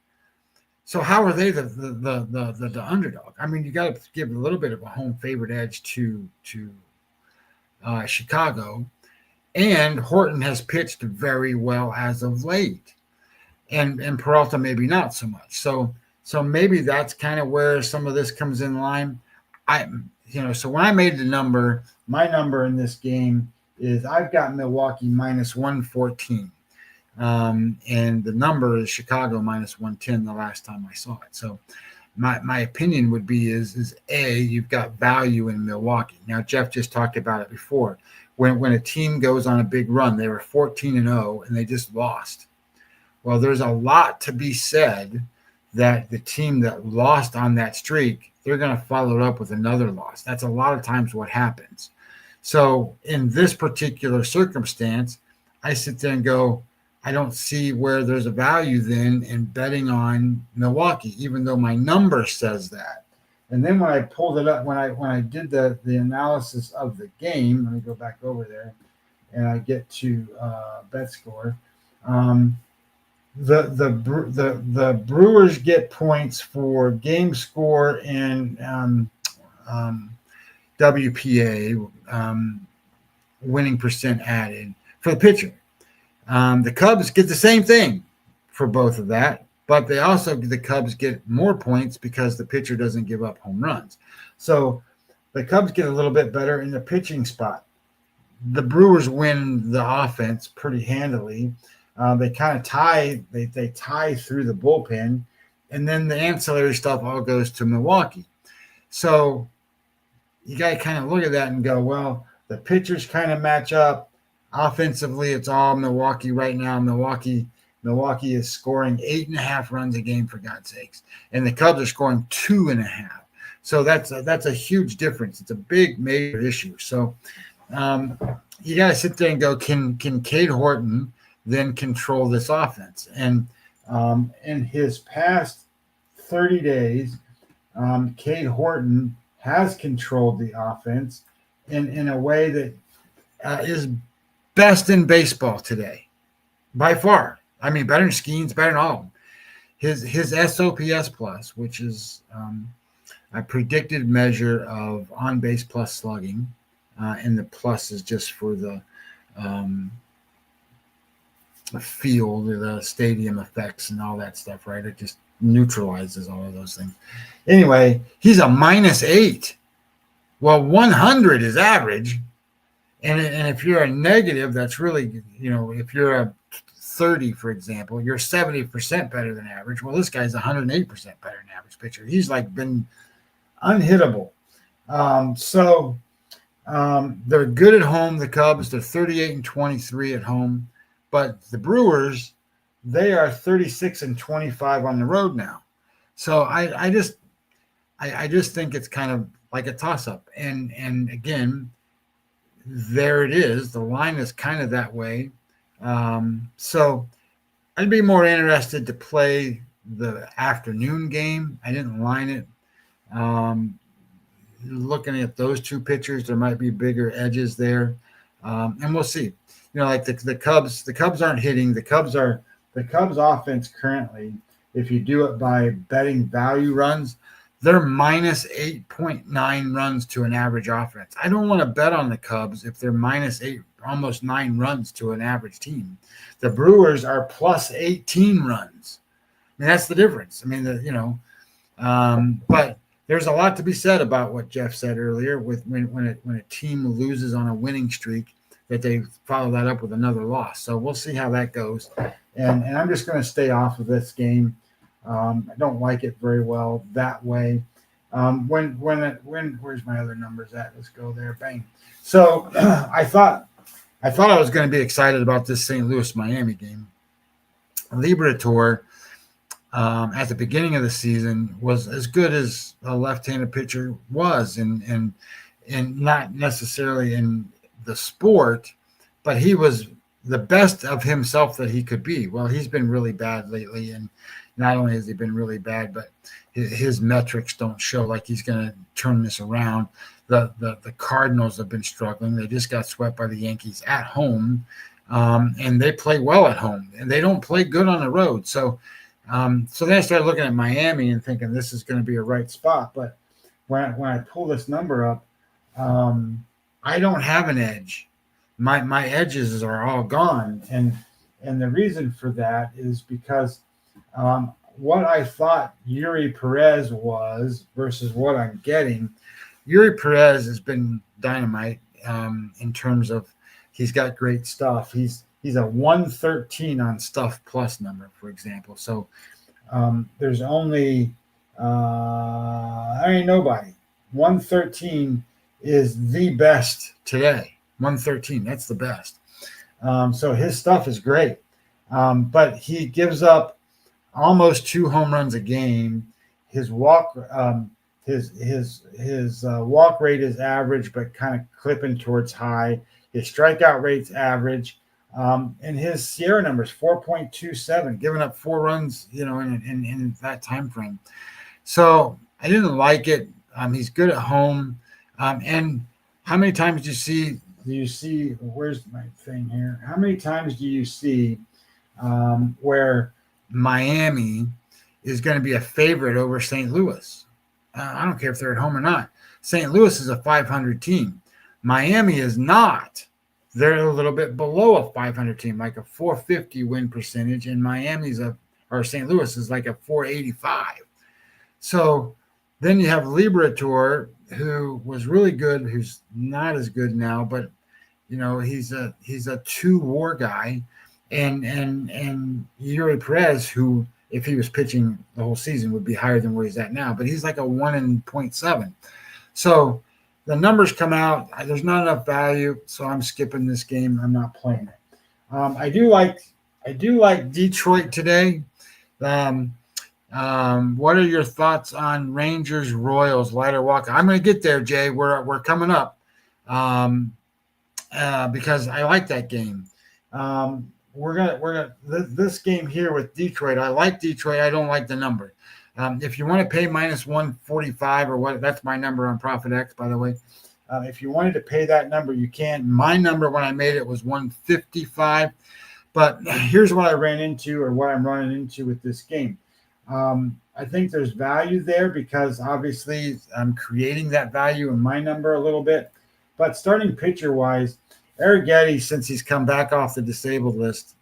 So how are they the underdog? I mean, you got to give a little bit of a home favorite edge to Chicago. And Horton has pitched very well as of late, and Peralta maybe not so much. So maybe that's kind of where some of this comes in line. So when I made the number, my number in this game is I've got Milwaukee minus 114, and the number is Chicago minus 110 the last time I saw it. So my opinion would be is you've got value in Milwaukee. Now Jeff just talked about it before. When a team goes on a big run, they were 14-0 and they just lost. Well, there's a lot to be said that the team that lost on that streak, they're going to follow it up with another loss. That's a lot of times what happens. So in this particular circumstance, I sit there and go, I don't see where there's a value then in betting on Milwaukee, even though my number says that. And then when I pulled it up, when I did the analysis of the game, let me go back over there, and I get to bet score. The Brewers get points for game score and WPA, winning percent added for the pitcher. The Cubs get the same thing for both of that, but the Cubs get more points because the pitcher doesn't give up home runs. So the Cubs get a little bit better in the pitching spot. The Brewers win the offense pretty handily. They kind of tie. They tie through the bullpen, and then the ancillary stuff all goes to Milwaukee. So you got to kind of look at that and go, well, the pitchers kind of match up. Offensively, it's all Milwaukee right now. Milwaukee is scoring 8.5 runs a game, for God's sakes, and the Cubs are scoring 2.5. So that's a huge difference. It's a big major issue. So you got to sit there and go, can Cade Horton then control this offense? And in his past 30 days, Cade Horton has controlled the offense in a way that is best in baseball today, by far. I mean, better than Skeens, better than all of them. His SOPS plus, which is a predicted measure of on-base plus slugging, and the plus is just for the field, the stadium effects and all that stuff, right? It just neutralizes all of those things. Anyway, he's a -8. Well, 100 is average. And if you're a negative, that's really, if you're a 30, for example, you're 70% better than average. Well, this guy's 108% better than average pitcher. He's like been unhittable. They're good at home, the Cubs. They're 38-23 at home. But the Brewers, they are 36-25 on the road now. So I just think it's kind of like a toss-up. And again, there it is. The line is kind of that way. So I'd be more interested to play the afternoon game. I didn't line it. Looking at those two pitchers, there might be bigger edges there. And we'll see. Like the Cubs aren't hitting. The Cubs offense currently, if you do it by betting value runs, they're -8.9 runs to an average offense. I don't want to bet on the Cubs if they're -8, almost 9 runs to an average team. The Brewers are +18 runs. I mean, that's the difference. I mean, but there's a lot to be said about what Jeff said earlier with when a team loses on a winning streak, that they follow that up with another loss. So we'll see how that goes. And I'm just going to stay off of this game. I don't like it very well that way. Where's my other numbers at? Let's go there. Bang. So I thought I was going to be excited about this St. Louis Miami game. Liberatore at the beginning of the season was as good as a left-handed pitcher was, and not necessarily in the sport, but he was the best of himself that he could be. Well, he's been really bad lately, and not only has he been really bad, but his metrics don't show like he's going to turn this around. The Cardinals have been struggling. They just got swept by the Yankees at home, and they play well at home, and they don't play good on the road. So then I started looking at Miami and thinking this is going to be a right spot. But when I pull this number up, I don't have an edge. My edges are all gone, and the reason for that is because what I thought Yuri Perez was versus what I'm getting. Yuri Perez has been dynamite in terms of he's got great stuff. He's a 113 on stuff plus number, for example. So there's only nobody. 113 is the best today. 113, that's the best. So his stuff is great, but he gives up almost 2 home runs a game. His walk walk rate is average, but kind of clipping towards high. His strikeout rate's average. And his Sierra number is 4.27, giving up 4 runs, in that time frame. So I didn't like it. He's good at home. And how many times do you see, where's my thing here? How many times do you see where Miami is going to be a favorite over St. Louis? I don't care if they're at home or not. St. Louis is a 500 team. Miami is not. They're a little bit below a 500 team, like a 450 win percentage, and St. Louis is like a 485. So then you have Liberator, who was really good, who's not as good now, but he's a 2-WAR guy, and Yuri Perez, who if he was pitching the whole season would be higher than where he's at now, but he's like a 1.7. So the numbers come out. There's not enough value, so I'm skipping this game. I'm not playing it. I do like Detroit today. What are your thoughts on Rangers Royals, Leiter Walker? I'm going to get there, Jay. We're coming up because I like that game. This game here with Detroit. I like Detroit. I don't like the number. If you want to pay minus 145 or what, that's my number on ProfitX, by the way. If you wanted to pay that number, you can. My number when I made it was 155. But here's what I ran into, or what I'm running into with this game. I think there's value there because obviously I'm creating that value in my number a little bit. But starting pitcher wise, Eric Getty, since he's come back off the disabled list,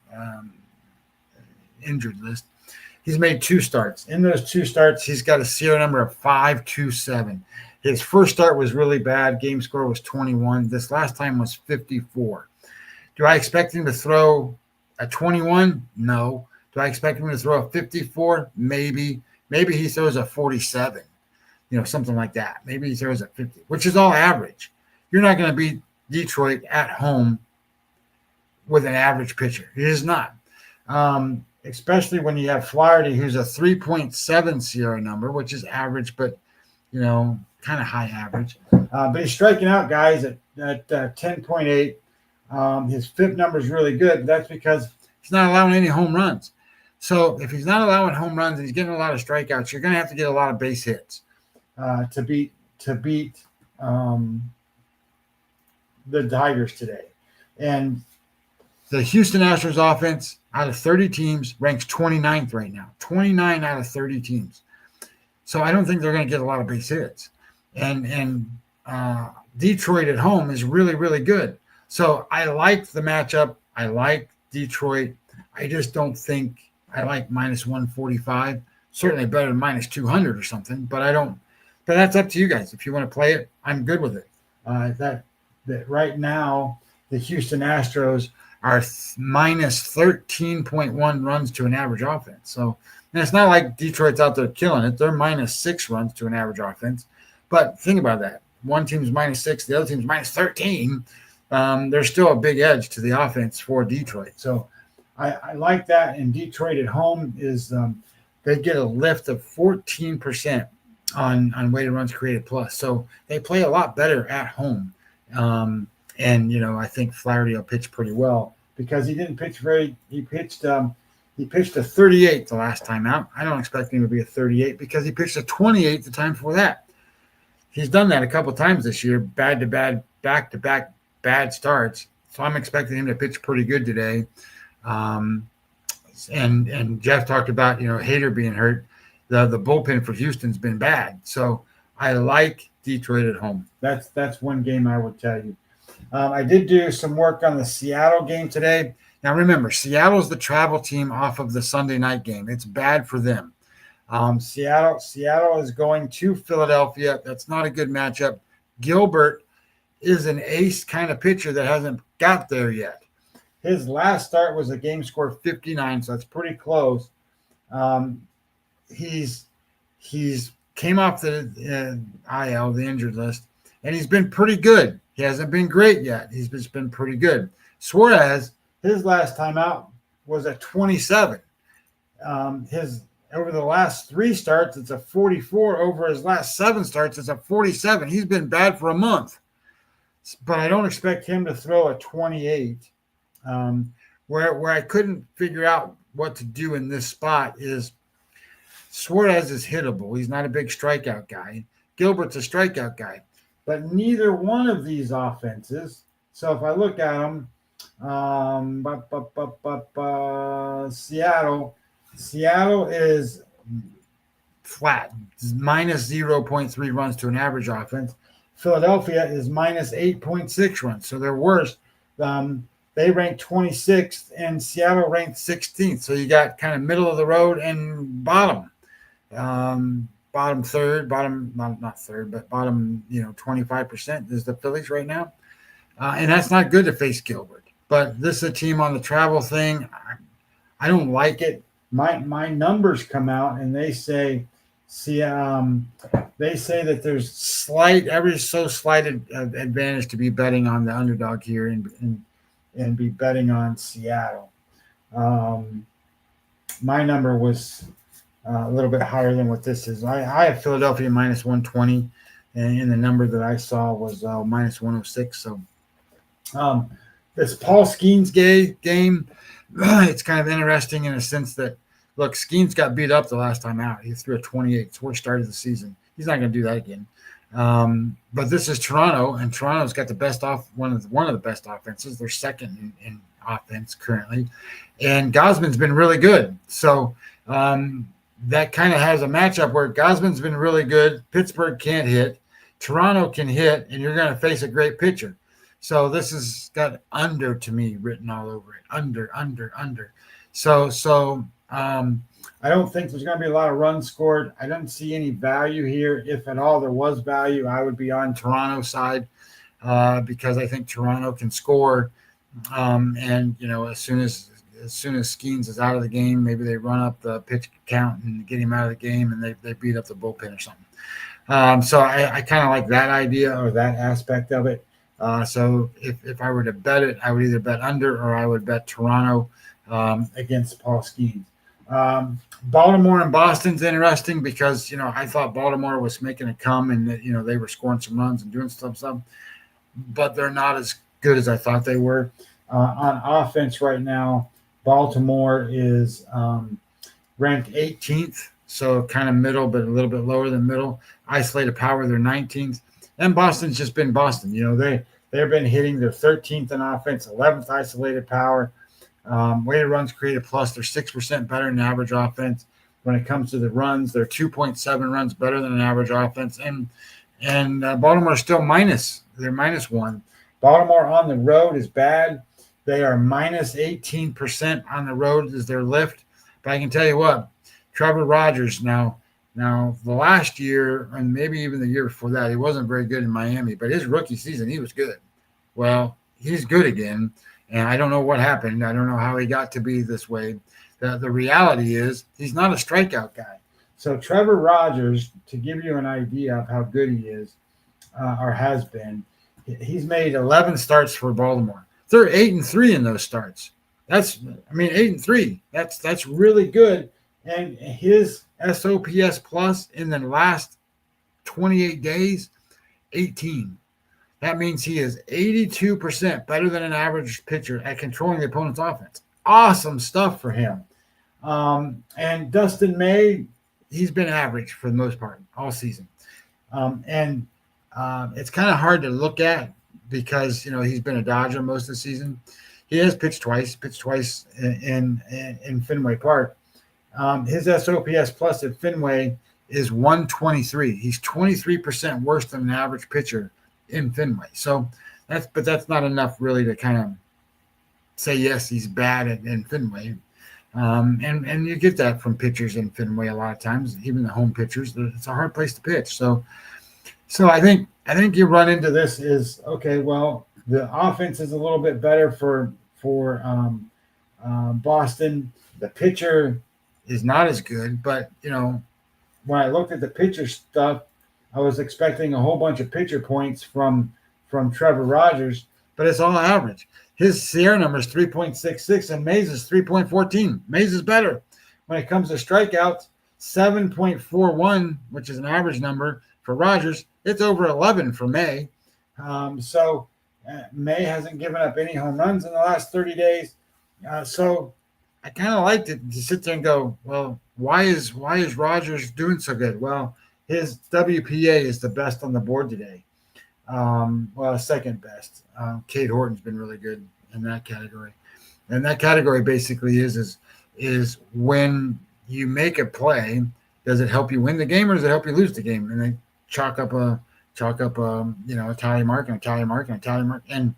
injured list, he's made 2 starts. In those 2 starts, he's got a Sierra number of 5.27. His first start was really bad. Game score was 21. This last time was 54. Do I expect him to throw a 21? No. Do I expect him to throw a 54? Maybe. Maybe he throws a 47, something like that. Maybe he throws a 50, which is all average. You're not going to beat Detroit at home with an average pitcher. He is not. Especially when you have Flaherty, who's a 3.7 Sierra number, which is average, but, kind of high average. But he's striking out guys at 10.8. His FIP number is really good. That's because he's not allowing any home runs. So if he's not allowing home runs and he's getting a lot of strikeouts, you're going to have to get a lot of base hits to beat the Tigers today. And the Houston Astros offense out of 30 teams ranks 29th right now. 29 out of 30 teams. So I don't think they're going to get a lot of base hits. And Detroit at home is really, really good. So I like the matchup. I like Detroit. I just don't think I like minus 145. Certainly better than minus 200 or something, but I don't. But that's up to you guys. If you want to play it, I'm good with it. That right now, the Houston Astros are minus 13.1 runs to an average offense. So and it's not like Detroit's out there killing it. They're minus 6 runs to an average offense. But think about that. One team's minus 6, the other team's minus 13. There's still a big edge to the offense for Detroit. So I like that. And Detroit at home is they get a lift of 14% on weighted runs created plus. So they play a lot better at home. And, I think Flaherty will pitch pretty well because he didn't pitch he pitched a 38 the last time out. I don't expect him to be a 38 because he pitched a 28 the time before that. He's done that a couple times this year, back-to-back bad starts. So I'm expecting him to pitch pretty good today. And Jeff talked about, Hader being hurt. The bullpen for Houston's been bad. So I like Detroit at home. That's one game I would tell you. I did do some work on the Seattle game today. Now remember, Seattle's the travel team off of the Sunday night game. It's bad for them. Seattle is going to Philadelphia. That's not a good matchup. Gilbert is an ace kind of pitcher that hasn't got there yet. His last start was a game score 59, so that's pretty close. He's came off the IL, the injured list, and he's been pretty good. He hasn't been great yet. He's just been pretty good. Suarez, his last time out was a 27. Over the last 3 starts, it's a 44. Over his last 7 starts, it's a 47. He's been bad for a month. But I don't expect him to throw a 28. Where I couldn't figure out what to do in this spot is Suarez is hittable. He's not a big strikeout guy. Gilbert's a strikeout guy. But neither one of these offenses, so if I look at them, Seattle is flat, minus 0.3 runs to an average offense. Philadelphia is minus 8.6 runs, so they're worse. They ranked 26th, and Seattle ranked 16th. So you got kind of middle of the road and bottom. Bottom third, not third, but bottom, 25% is the Phillies right now. And that's not good to face Gilbert. But this is a team on the travel thing. I don't like it. My numbers come out and they say, that there's slight advantage to be betting on the underdog here and be betting on Seattle. My number was a little bit higher than what this is. I have Philadelphia minus 120, and the number that I saw was minus 106. So this Paul Skeens game, it's kind of interesting in a sense that, look, Skeens got beat up the last time out. He threw a 28. It's worst start of the season. He's not going to do that again. But this is Toronto, and Toronto's got the best one of the best offenses. They're second in offense currently, and Gosman's been really good. So that kind of has a matchup where Gosman's been really good. Pittsburgh can't hit. Toronto can hit, and you're going to face a great pitcher. So this has got under to me written all over it. Under. So I don't think there's going to be a lot of runs scored. I don't see any value here. If at all there was value, I would be on Toronto's side because I think Toronto can score. And as soon as Skeens is out of the game, maybe they run up the pitch count and get him out of the game, and they beat up the bullpen or something. So I kind of like that idea or that aspect of it. So if I were to bet it, I would either bet under or I would bet Toronto against Paul Skeens. Baltimore and Boston's interesting because, I thought Baltimore was making a come and that, they were scoring some runs and doing stuff, but they're not as good as I thought they were. On offense right now, Baltimore is ranked 18th, so kind of middle, but a little bit lower than middle. Isolated power, they're 19th. And Boston's just been Boston. They've been hitting. They're 13th in offense, 11th isolated power. Weighted runs created plus, they're 6% better than average offense. When it comes to the runs, they're 2.7 runs better than an average offense. And Baltimore's still minus. They're minus one. Baltimore on the road is bad. They are minus 18% on the road is their lift. But I can tell you what, Trevor Rogers now the last year and maybe even the year before that, he wasn't very good in Miami, but his rookie season, he was good. Well, he's good again. And I don't know what happened. I don't know how he got to be this way. The reality is he's not a strikeout guy. So Trevor Rogers, to give you an idea of how good he is or has been, he's made 11 starts for Baltimore. They're 8-3 in those starts. 8-3. That's really good. And his SOPS plus in the last 28 days, 18. That means he is 82% better than an average pitcher at controlling the opponent's offense. Awesome stuff for him. And Dustin May, he's been average for the most part all season. It's kind of hard to look at because, he's been a Dodger most of the season. He has pitched twice in Fenway Park. His SOPS plus at Fenway is 123. He's 23% worse than an average pitcher in Fenway. So that's not enough really to kind of say, yes, he's bad in Fenway. And you get that from pitchers in Fenway a lot of times, even the home pitchers. It's a hard place to pitch. So I think you run into this is, okay, well, the offense is a little bit better for Boston. The pitcher is not as good, but, when I looked at the pitcher stuff, I was expecting a whole bunch of pitcher points from Trevor Rogers, but it's all average. His Sierra number is 3.66 and Mays is 3.14. Mays is better. When it comes to strikeouts, 7.41, which is an average number for Rogers. It's over 11 for May. May hasn't given up any home runs in the last 30 days. So I kind of liked it to sit there and go, well, why is Rogers doing so good? Well, his WPA is the best on the board today. Well, second best. Kate Horton's been really good in that category, and that category basically is when you make a play, does it help you win the game or does it help you lose the game? And they chalk up a tally mark and a tally mark and a tally mark, and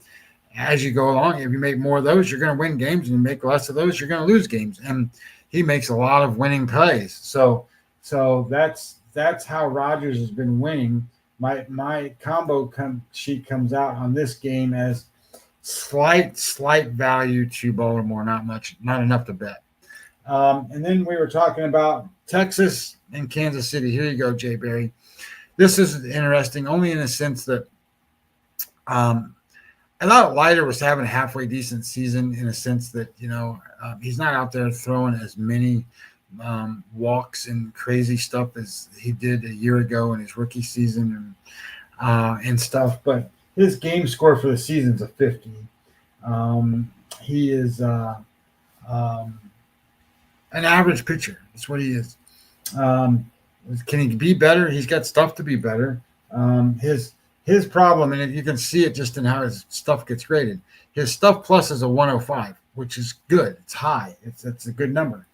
as you go along, if you make more of those, you're going to win games, and you make less of those, you're going to lose games. And he makes a lot of winning plays. So that's how Rodgers has been winning. My combo sheet comes out on this game as slight value to Baltimore, not much, not enough to bet. And then we were talking about Texas and Kansas City. Here you go, Jay Barry. This is interesting, only in the sense that I thought Leiter was having a halfway decent season in a sense that, he's not out there throwing as many walks and crazy stuff as he did a year ago in his rookie season and stuff. But his game score for the season is a 50. He is an average pitcher. That's what he is. Can he be better? He's got stuff to be better. His problem, and you can see it just in how his stuff gets graded. His stuff plus is a 105, which is good. It's high. It's a good number.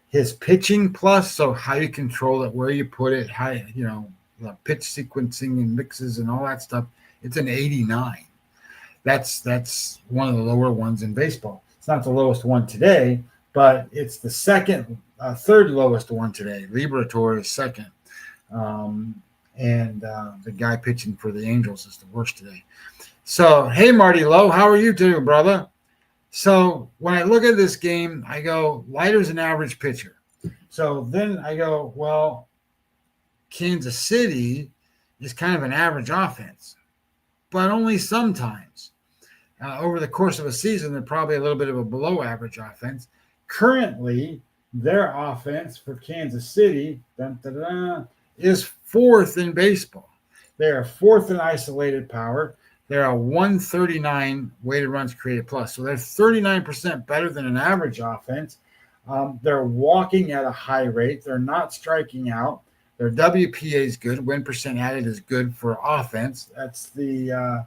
His pitching plus, so how you control it, where you put it, how the pitch sequencing and mixes and all that stuff, it's an 89. That's one of the lower ones in baseball. It's not the lowest one today, but it's the third lowest one today. Liberatore is second. And the guy pitching for the Angels is the worst today. So, hey, Marty Lowe, how are you doing, brother? So when I look at this game, I go, Leiter's an average pitcher. So then I go, well, Kansas City is kind of an average offense, but only sometimes. Over the course of a season, they're probably a little bit of a below average offense. Currently, their offense for Kansas City is fourth in baseball. They are fourth in isolated power. They're a 139 weighted runs created plus. So they're 39% better than an average offense. They're walking at a high rate. They're not striking out. Their WPA is good. Win percent added is good for offense. That's the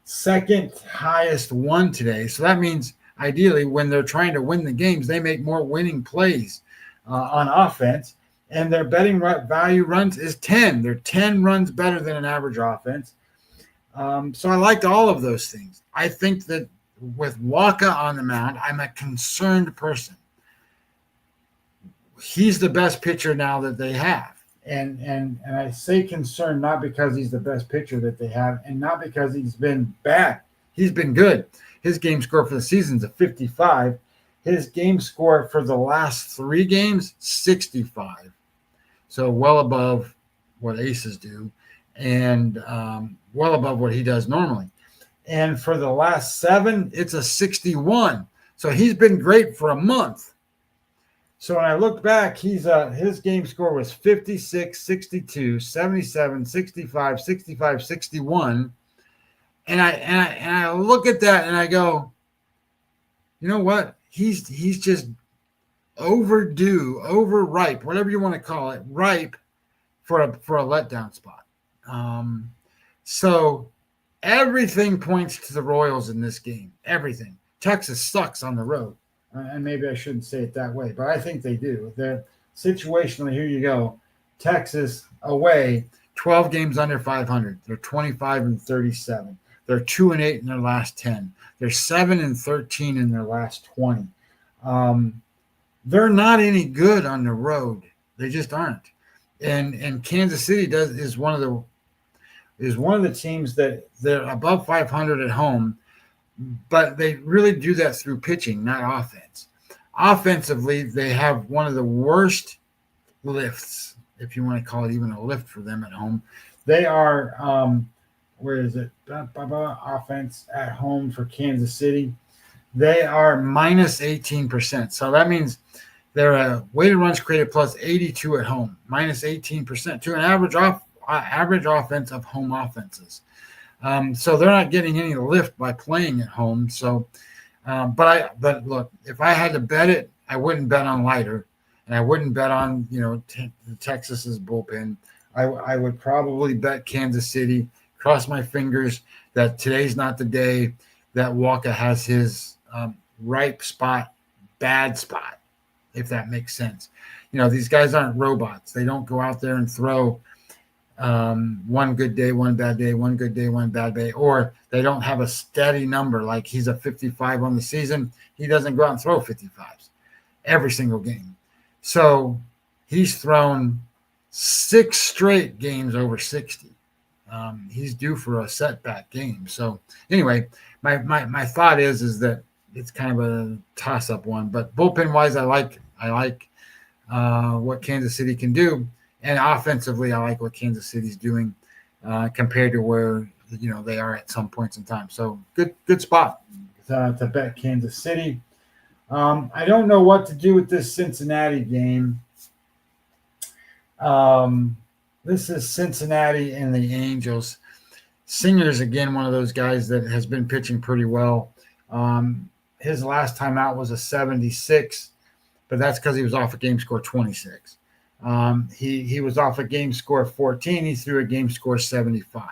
second highest one today. So that means ideally when they're trying to win the games, they make more winning plays on offense. And their betting value runs is 10. They're 10 runs better than an average offense. So I liked all of those things. I think that with Waka on the mound, I'm a concerned person. He's the best pitcher now that they have. And I say concerned not because he's the best pitcher that they have and not because he's been bad. He's been good. His game score for the season is a 55. His game score for the last 3 games, 65. So well above what aces do and well above what he does normally. And for the last 7, it's a 61. So he's been great for a month. So when I look back, his game score was 56, 62, 77, 65, 65, 61. And I look at that and I go, you know what? He's just overdue, overripe, whatever you want to call it, ripe for a letdown spot. So everything points to the Royals in this game. Everything. Texas sucks on the road. And maybe I shouldn't say it that way, but I think they do. They're situationally, here you go. Texas away, 12 games under 500. They're 25-37. They're 2-8 in their last 10. They're 7-13 in their last 20. They're not any good on the road. They just aren't. And Kansas City is one of the teams that they're above 500 at home, but they really do that through pitching, not offense. Offensively, they have one of the worst lifts, if you want to call it even a lift for them at home. They are, where is it? Offense at home for Kansas City. They are minus 18%. So that means they're a weighted runs created plus 82 at home, minus 18% to an average offense of home offenses. So they're not getting any lift by playing at home. So But look, if I had to bet it, I wouldn't bet on Leiter, and I wouldn't bet on the Texas's bullpen. I would probably bet Kansas City. Cross my fingers that today's not the day that Walker has his ripe spot, bad spot, if that makes sense. These guys aren't robots. They don't go out there and throw one good day, one bad day, one good day, one bad day, or they don't have a steady number. Like he's a 55 on the season. He doesn't go out and throw 55s every single game. So he's thrown 6 straight games over 60. He's due for a setback game. So anyway, my thought is that it's kind of a toss-up one. But bullpen-wise, I like what Kansas City can do. And offensively, I like what Kansas City's doing compared to where they are at some points in time. So good spot to bet Kansas City. I don't know what to do with this Cincinnati game. This is Cincinnati and the Angels. Singer's again one of those guys that has been pitching pretty well. His last time out was a 76, but that's because he was off a game score 26. He was off a game score 14. He threw a game score 75.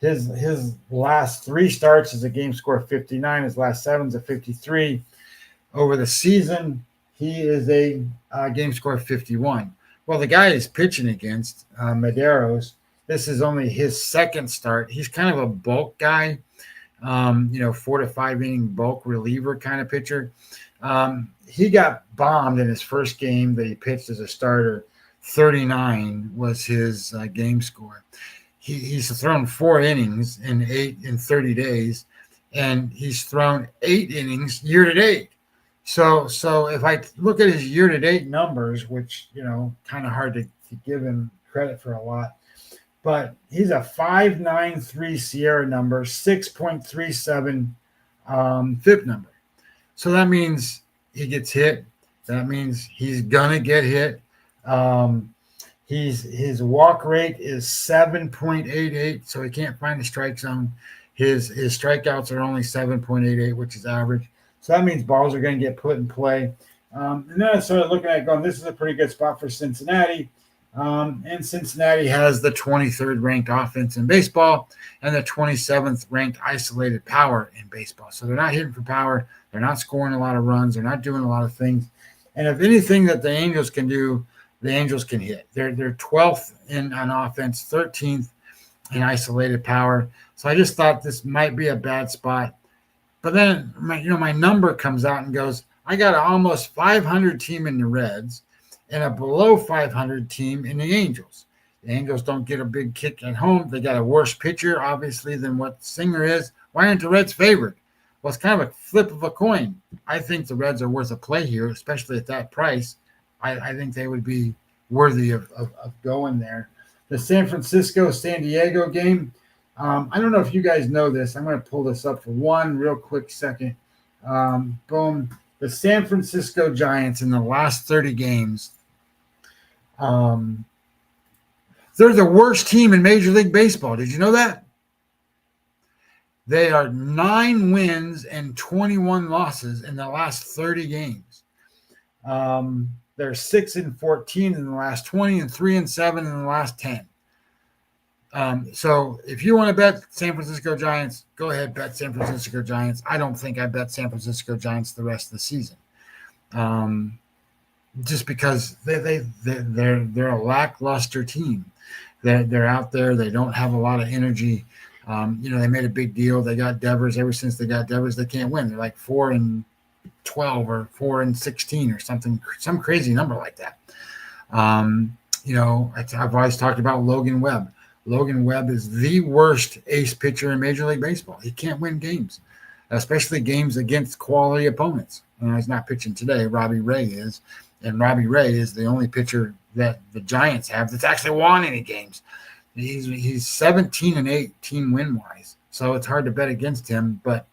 His last 3 starts is a game score 59. His last 7 is a 53. Over the season, he is a game score 51. Well, the guy is pitching against Medeiros. This is only his second start. He's kind of a bulk guy, 4 to 5 inning bulk reliever kind of pitcher. He got bombed in his first game that he pitched as a starter. 39 was his game score. He's thrown 4 innings in 30 days, and he's thrown 8 innings year to date. So if I look at his year to date numbers, which kind of hard to give him credit for a lot, but he's a 5.93 Sierra number, 6.37 FIP number. So that means he gets hit. That means he's gonna get hit. His walk rate is 7.88, so he can't find the strike zone. His strikeouts are only 7.88, which is average. So that means balls are going to get put in play. And then I started looking at it going, this is a pretty good spot for Cincinnati. And Cincinnati has the 23rd ranked offense in baseball and the 27th ranked isolated power in baseball. So they're not hitting for power. They're not scoring a lot of runs. They're not doing a lot of things. And if anything that the Angels can do, the Angels can hit. They're 12th on offense, 13th in isolated power. So I just thought this might be a bad spot. But then my number comes out and goes, I got an almost 500 team in the Reds and a below 500 team in the Angels. The Angels don't get a big kick at home. They got a worse pitcher, obviously, than what Singer is. Why aren't the Reds favored? Well, it's kind of a flip of a coin. I think the Reds are worth a play here, especially at that price. I think they would be worthy of going there. The San Francisco-San Diego game, I don't know if you guys know this. I'm going to pull this up for one real quick second. Boom. The San Francisco Giants in the last 30 games, they're the worst team in Major League Baseball. Did you know that? They are 9 wins and 21 losses in the last 30 games. They're 6-14 in the last 20 and 3-7 in the last 10. So if you want to bet San Francisco Giants, go ahead, bet San Francisco Giants. I don't think I bet San Francisco Giants the rest of the season. Just because they're a lackluster team. They're out there. They don't have a lot of energy. They made a big deal. They got Devers. Ever since they got Devers, they can't win. They're like 4-12 or 4-16 or something, some crazy number like that. I've always talked about Logan Webb. Logan Webb is the worst ace pitcher in Major League Baseball. He can't win games, especially games against quality opponents. He's not pitching today. Robbie Ray is. And Robbie Ray is the only pitcher that the Giants have that's actually won any games. He's 17-8 team win-wise. So it's hard to bet against him. But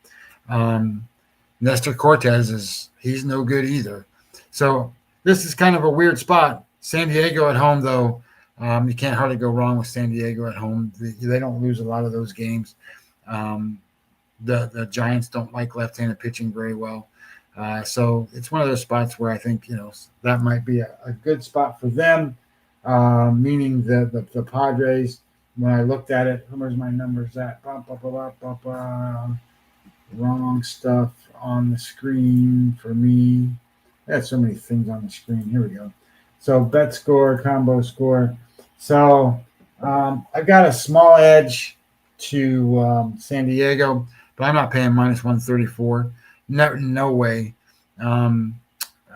Nestor Cortez he's no good either. So this is kind of a weird spot. San Diego at home, though, you can't hardly go wrong with San Diego at home. They don't lose a lot of those games. The Giants don't like left-handed pitching very well. So it's one of those spots where I think, that might be a good spot for them, meaning the Padres. When I looked at it, where's my numbers at? Wrong stuff on the screen for me. I had so many things on the screen. Here we go. So bet score, combo score. So I've got a small edge to San Diego, but I'm not paying minus 134. No way.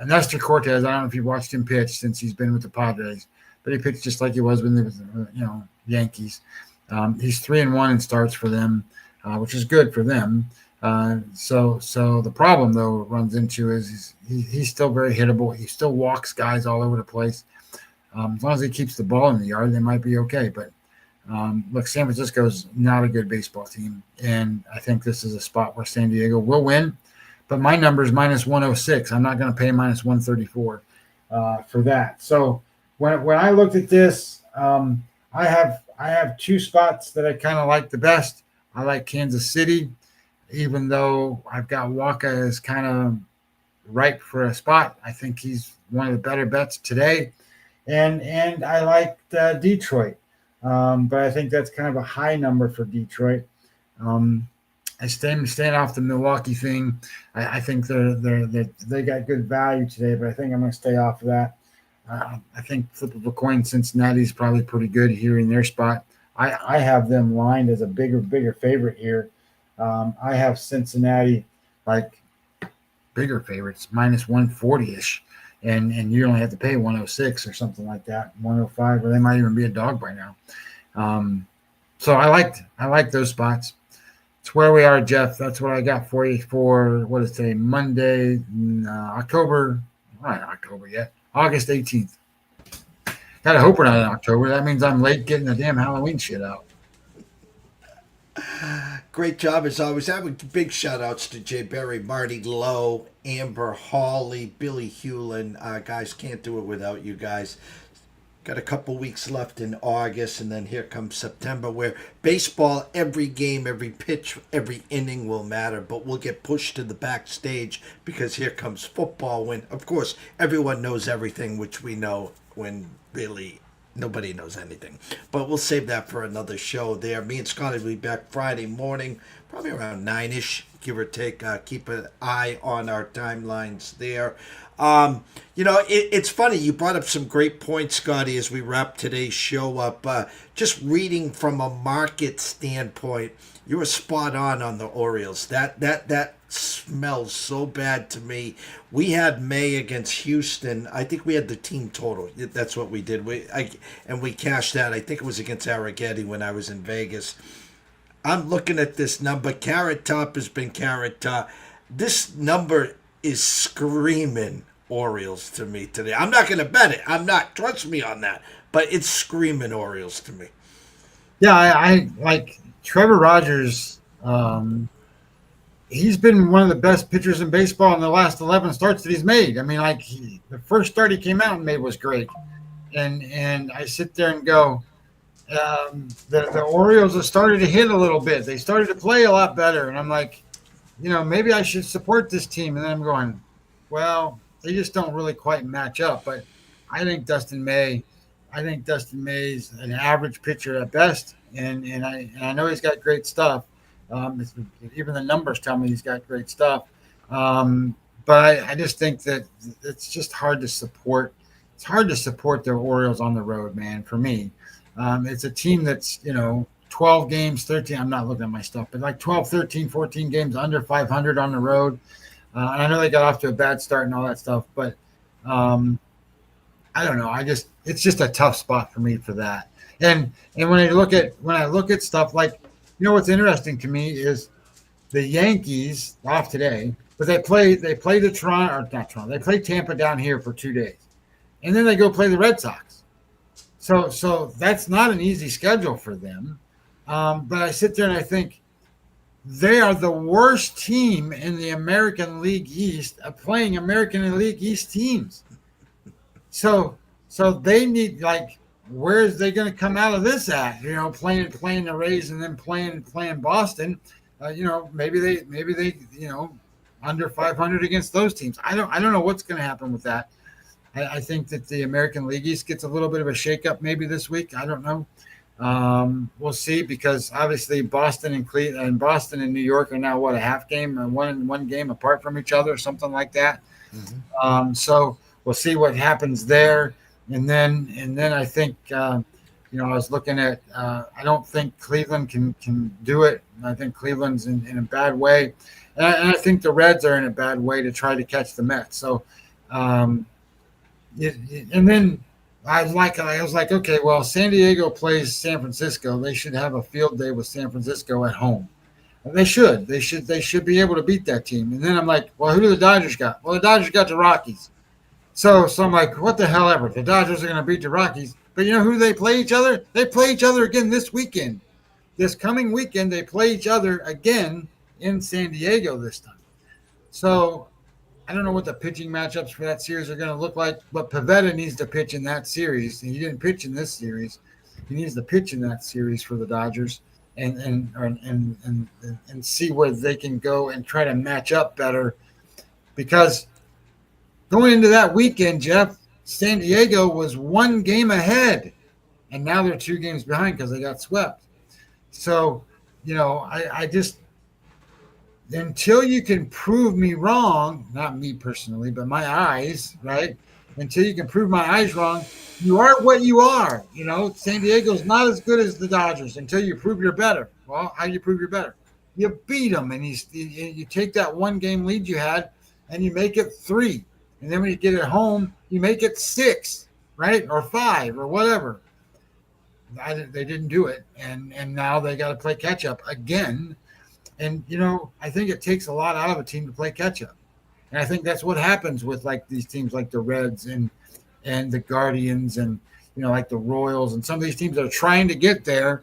Nestor Cortez, I don't know if you've watched him pitch since he's been with the Padres, but he pitched just like he was when they was, Yankees. He's 3-1 in starts for them, which is good for them. So the problem though runs into is he's still very hittable. He still walks guys all over the place. As long as he keeps the ball in the yard, they might be okay. But look, San Francisco's not a good baseball team, and I think this is a spot where San Diego will win. But my number is minus 106. I'm not going to pay minus 134 for that. So when I looked at this, I have two spots that I kind of like the best. I like Kansas City, even though I've got Waka as kind of ripe for a spot. I think he's one of the better bets today. And I like Detroit, but I think that's kind of a high number for Detroit. I staying off the Milwaukee thing. I think they got good value today, but I think I'm going to stay off of that. I think flip of a coin, Cincinnati's probably pretty good here in their spot. I have them lined as a bigger favorite here. I have Cincinnati like bigger favorites, minus 140-ish. And you only have to pay 106 or something like that, 105, or they might even be a dog by now. So I like those spots. It's where we are, Jeff. That's what I got for you for, what is today, Monday, October, not October yet, August 18th. Gotta hope we're not in October. That means I'm late getting the damn Halloween shit out. Great job as always. I would big shout outs to Jay Berry, Marty Lowe, Amber Hawley, Billy Hewlin. Guys, can't do it without you guys. Got a couple weeks left in August, and then here comes September, where baseball, every game, every pitch, every inning will matter, but we'll get pushed to the backstage because here comes football, when, of course, everyone knows everything, which we know when really nobody knows anything. But we'll save that for another show there. Me and Scotty will be back Friday morning, probably around 9-ish, give or take. Keep an eye on our timelines there. It's funny. You brought up some great points, Scotty, as we wrap today's show up. Just reading from a market standpoint, you were spot on the Orioles. That smells so bad to me. We had May against Houston. I think we had the team total. That's what we did. And we cashed that. I think it was against Arrighetti when I was in Vegas. I'm looking at this number. Carrot Top has been Carrot Top. This number is screaming Orioles to me today. I'm not going to bet it. I'm not. Trust me on that. But it's screaming Orioles to me. Yeah, I like Trevor Rogers. He's been one of the best pitchers in baseball in the last 11 starts that he's made. I mean, the first start he came out and made was great. And I sit there and go, the Orioles have started to hit a little bit. They started to play a lot better. And I'm like, maybe I should support this team. And then I'm going, well, they just don't really quite match up. But I think Dustin May's an average pitcher at best. And I know he's got great stuff. Even the numbers tell me he's got great stuff. But I just think that it's just hard to support. It's hard to support the Orioles on the road, man, for me. It's a team that's, 12 games, 13. I'm not looking at my stuff, but like 12, 13, 14 games under 500 on the road. And I know they got off to a bad start and all that stuff, but I don't know. It's just a tough spot for me for that. And when I look at stuff like, what's interesting to me is the Yankees off today, but they play the Toronto, or not Toronto. They play Tampa down here for 2 days, and then they go play the Red Sox. So that's not an easy schedule for them. But I sit there and I think they are the worst team in the American League East of playing American League East teams. So they need, where is they going to come out of this at? Playing the Rays and then playing Boston. maybe they, under 500 against those teams. I don't know what's going to happen with that. I think that the American League East gets a little bit of a shakeup maybe this week. I don't know. We'll see, because obviously Boston and New York are now a half game and one game apart from each other, or something like that. Mm-hmm. So we'll see what happens there, and then I think I was looking at. I don't think Cleveland can do it. I think Cleveland's in a bad way, and I think the Reds are in a bad way to try to catch the Mets. So, and then. I was like, okay, well, San Diego plays San Francisco. They should have a field day with San Francisco at home. And they should be able to beat that team. And then I'm like, well, who do the Dodgers got? Well, the Dodgers got the Rockies. So I'm like, what the hell ever? The Dodgers are going to beat the Rockies. But you know who they play each other? They play each other again this weekend. This coming weekend, they play each other again in San Diego this time. So I don't know what the pitching matchups for that series are going to look like, but Pivetta needs to pitch in that series. He didn't pitch in this series. He needs to pitch in that series for the Dodgers and see where they can go and try to match up better. Because going into that weekend, Jeff, San Diego was 1 game ahead, and now they're 2 games behind because they got swept. So, I just – until you can prove me wrong, not me personally, but my eyes, right? Until you can prove my eyes wrong, you are what you are. San Diego's not as good as the Dodgers until you prove you're better. Well, how do you prove you're better? You beat them, and you take that 1 game lead you had, and you make it 3. And then when you get it home, you make it 6, right? Or 5 or whatever. They didn't do it, and now they got to play catch up again. And, I think it takes a lot out of a team to play catch up. And I think that's what happens with like these teams like the Reds and the Guardians and, like the Royals and some of these teams that are trying to get there.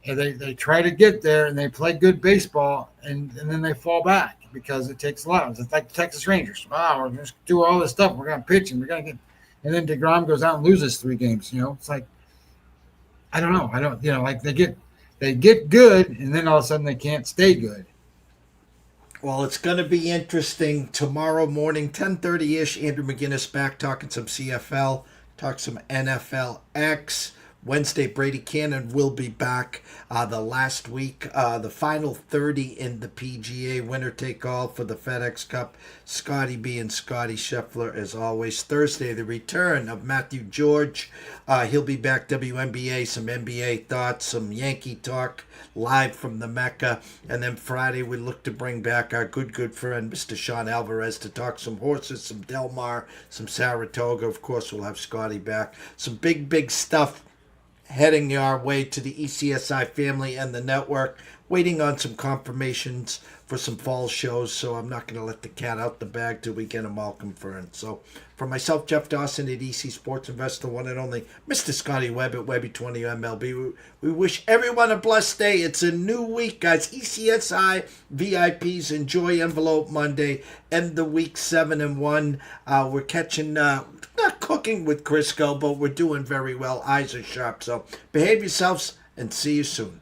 And they try to get there and they play good baseball and then they fall back because it takes a lot. It's like the Texas Rangers. Wow, we're going to do all this stuff. We're going to pitch and we're going to get – and then DeGrom goes out and loses 3 games. It's like – I don't know. Like they get good, and then all of a sudden they can't stay good. Well, it's going to be interesting tomorrow morning, 10:30-ish. Andrew McGinnis back talking some CFL, talk some NFLX. Wednesday, Brady Cannon will be back the last week. The final 30 in the PGA, winner take all for the FedEx Cup. Scotty B and Scotty Scheffler as always. Thursday, the return of Matthew George. He'll be back, WNBA, some NBA thoughts, some Yankee talk live from the Mecca. And then Friday, we look to bring back our good friend, Mr. Sean Alvarez, to talk some horses, some Del Mar, some Saratoga. Of course, we'll have Scotty back. Some big stuff heading our way to the ECSI family and the network. Waiting on some confirmations for some fall shows, so I'm not going to let the cat out the bag till we get them all confirmed. So for myself, Jeff Dawson at EC Sports Investor, one and only Mr. Scotty Webb at Webby20MLB, we wish everyone a blessed day. It's a new week, guys. ECSI VIPs, enjoy Envelope Monday. End the week 7-1. We're catching... not cooking with Crisco, but we're doing very well. Eyes are sharp. So behave yourselves and see you soon.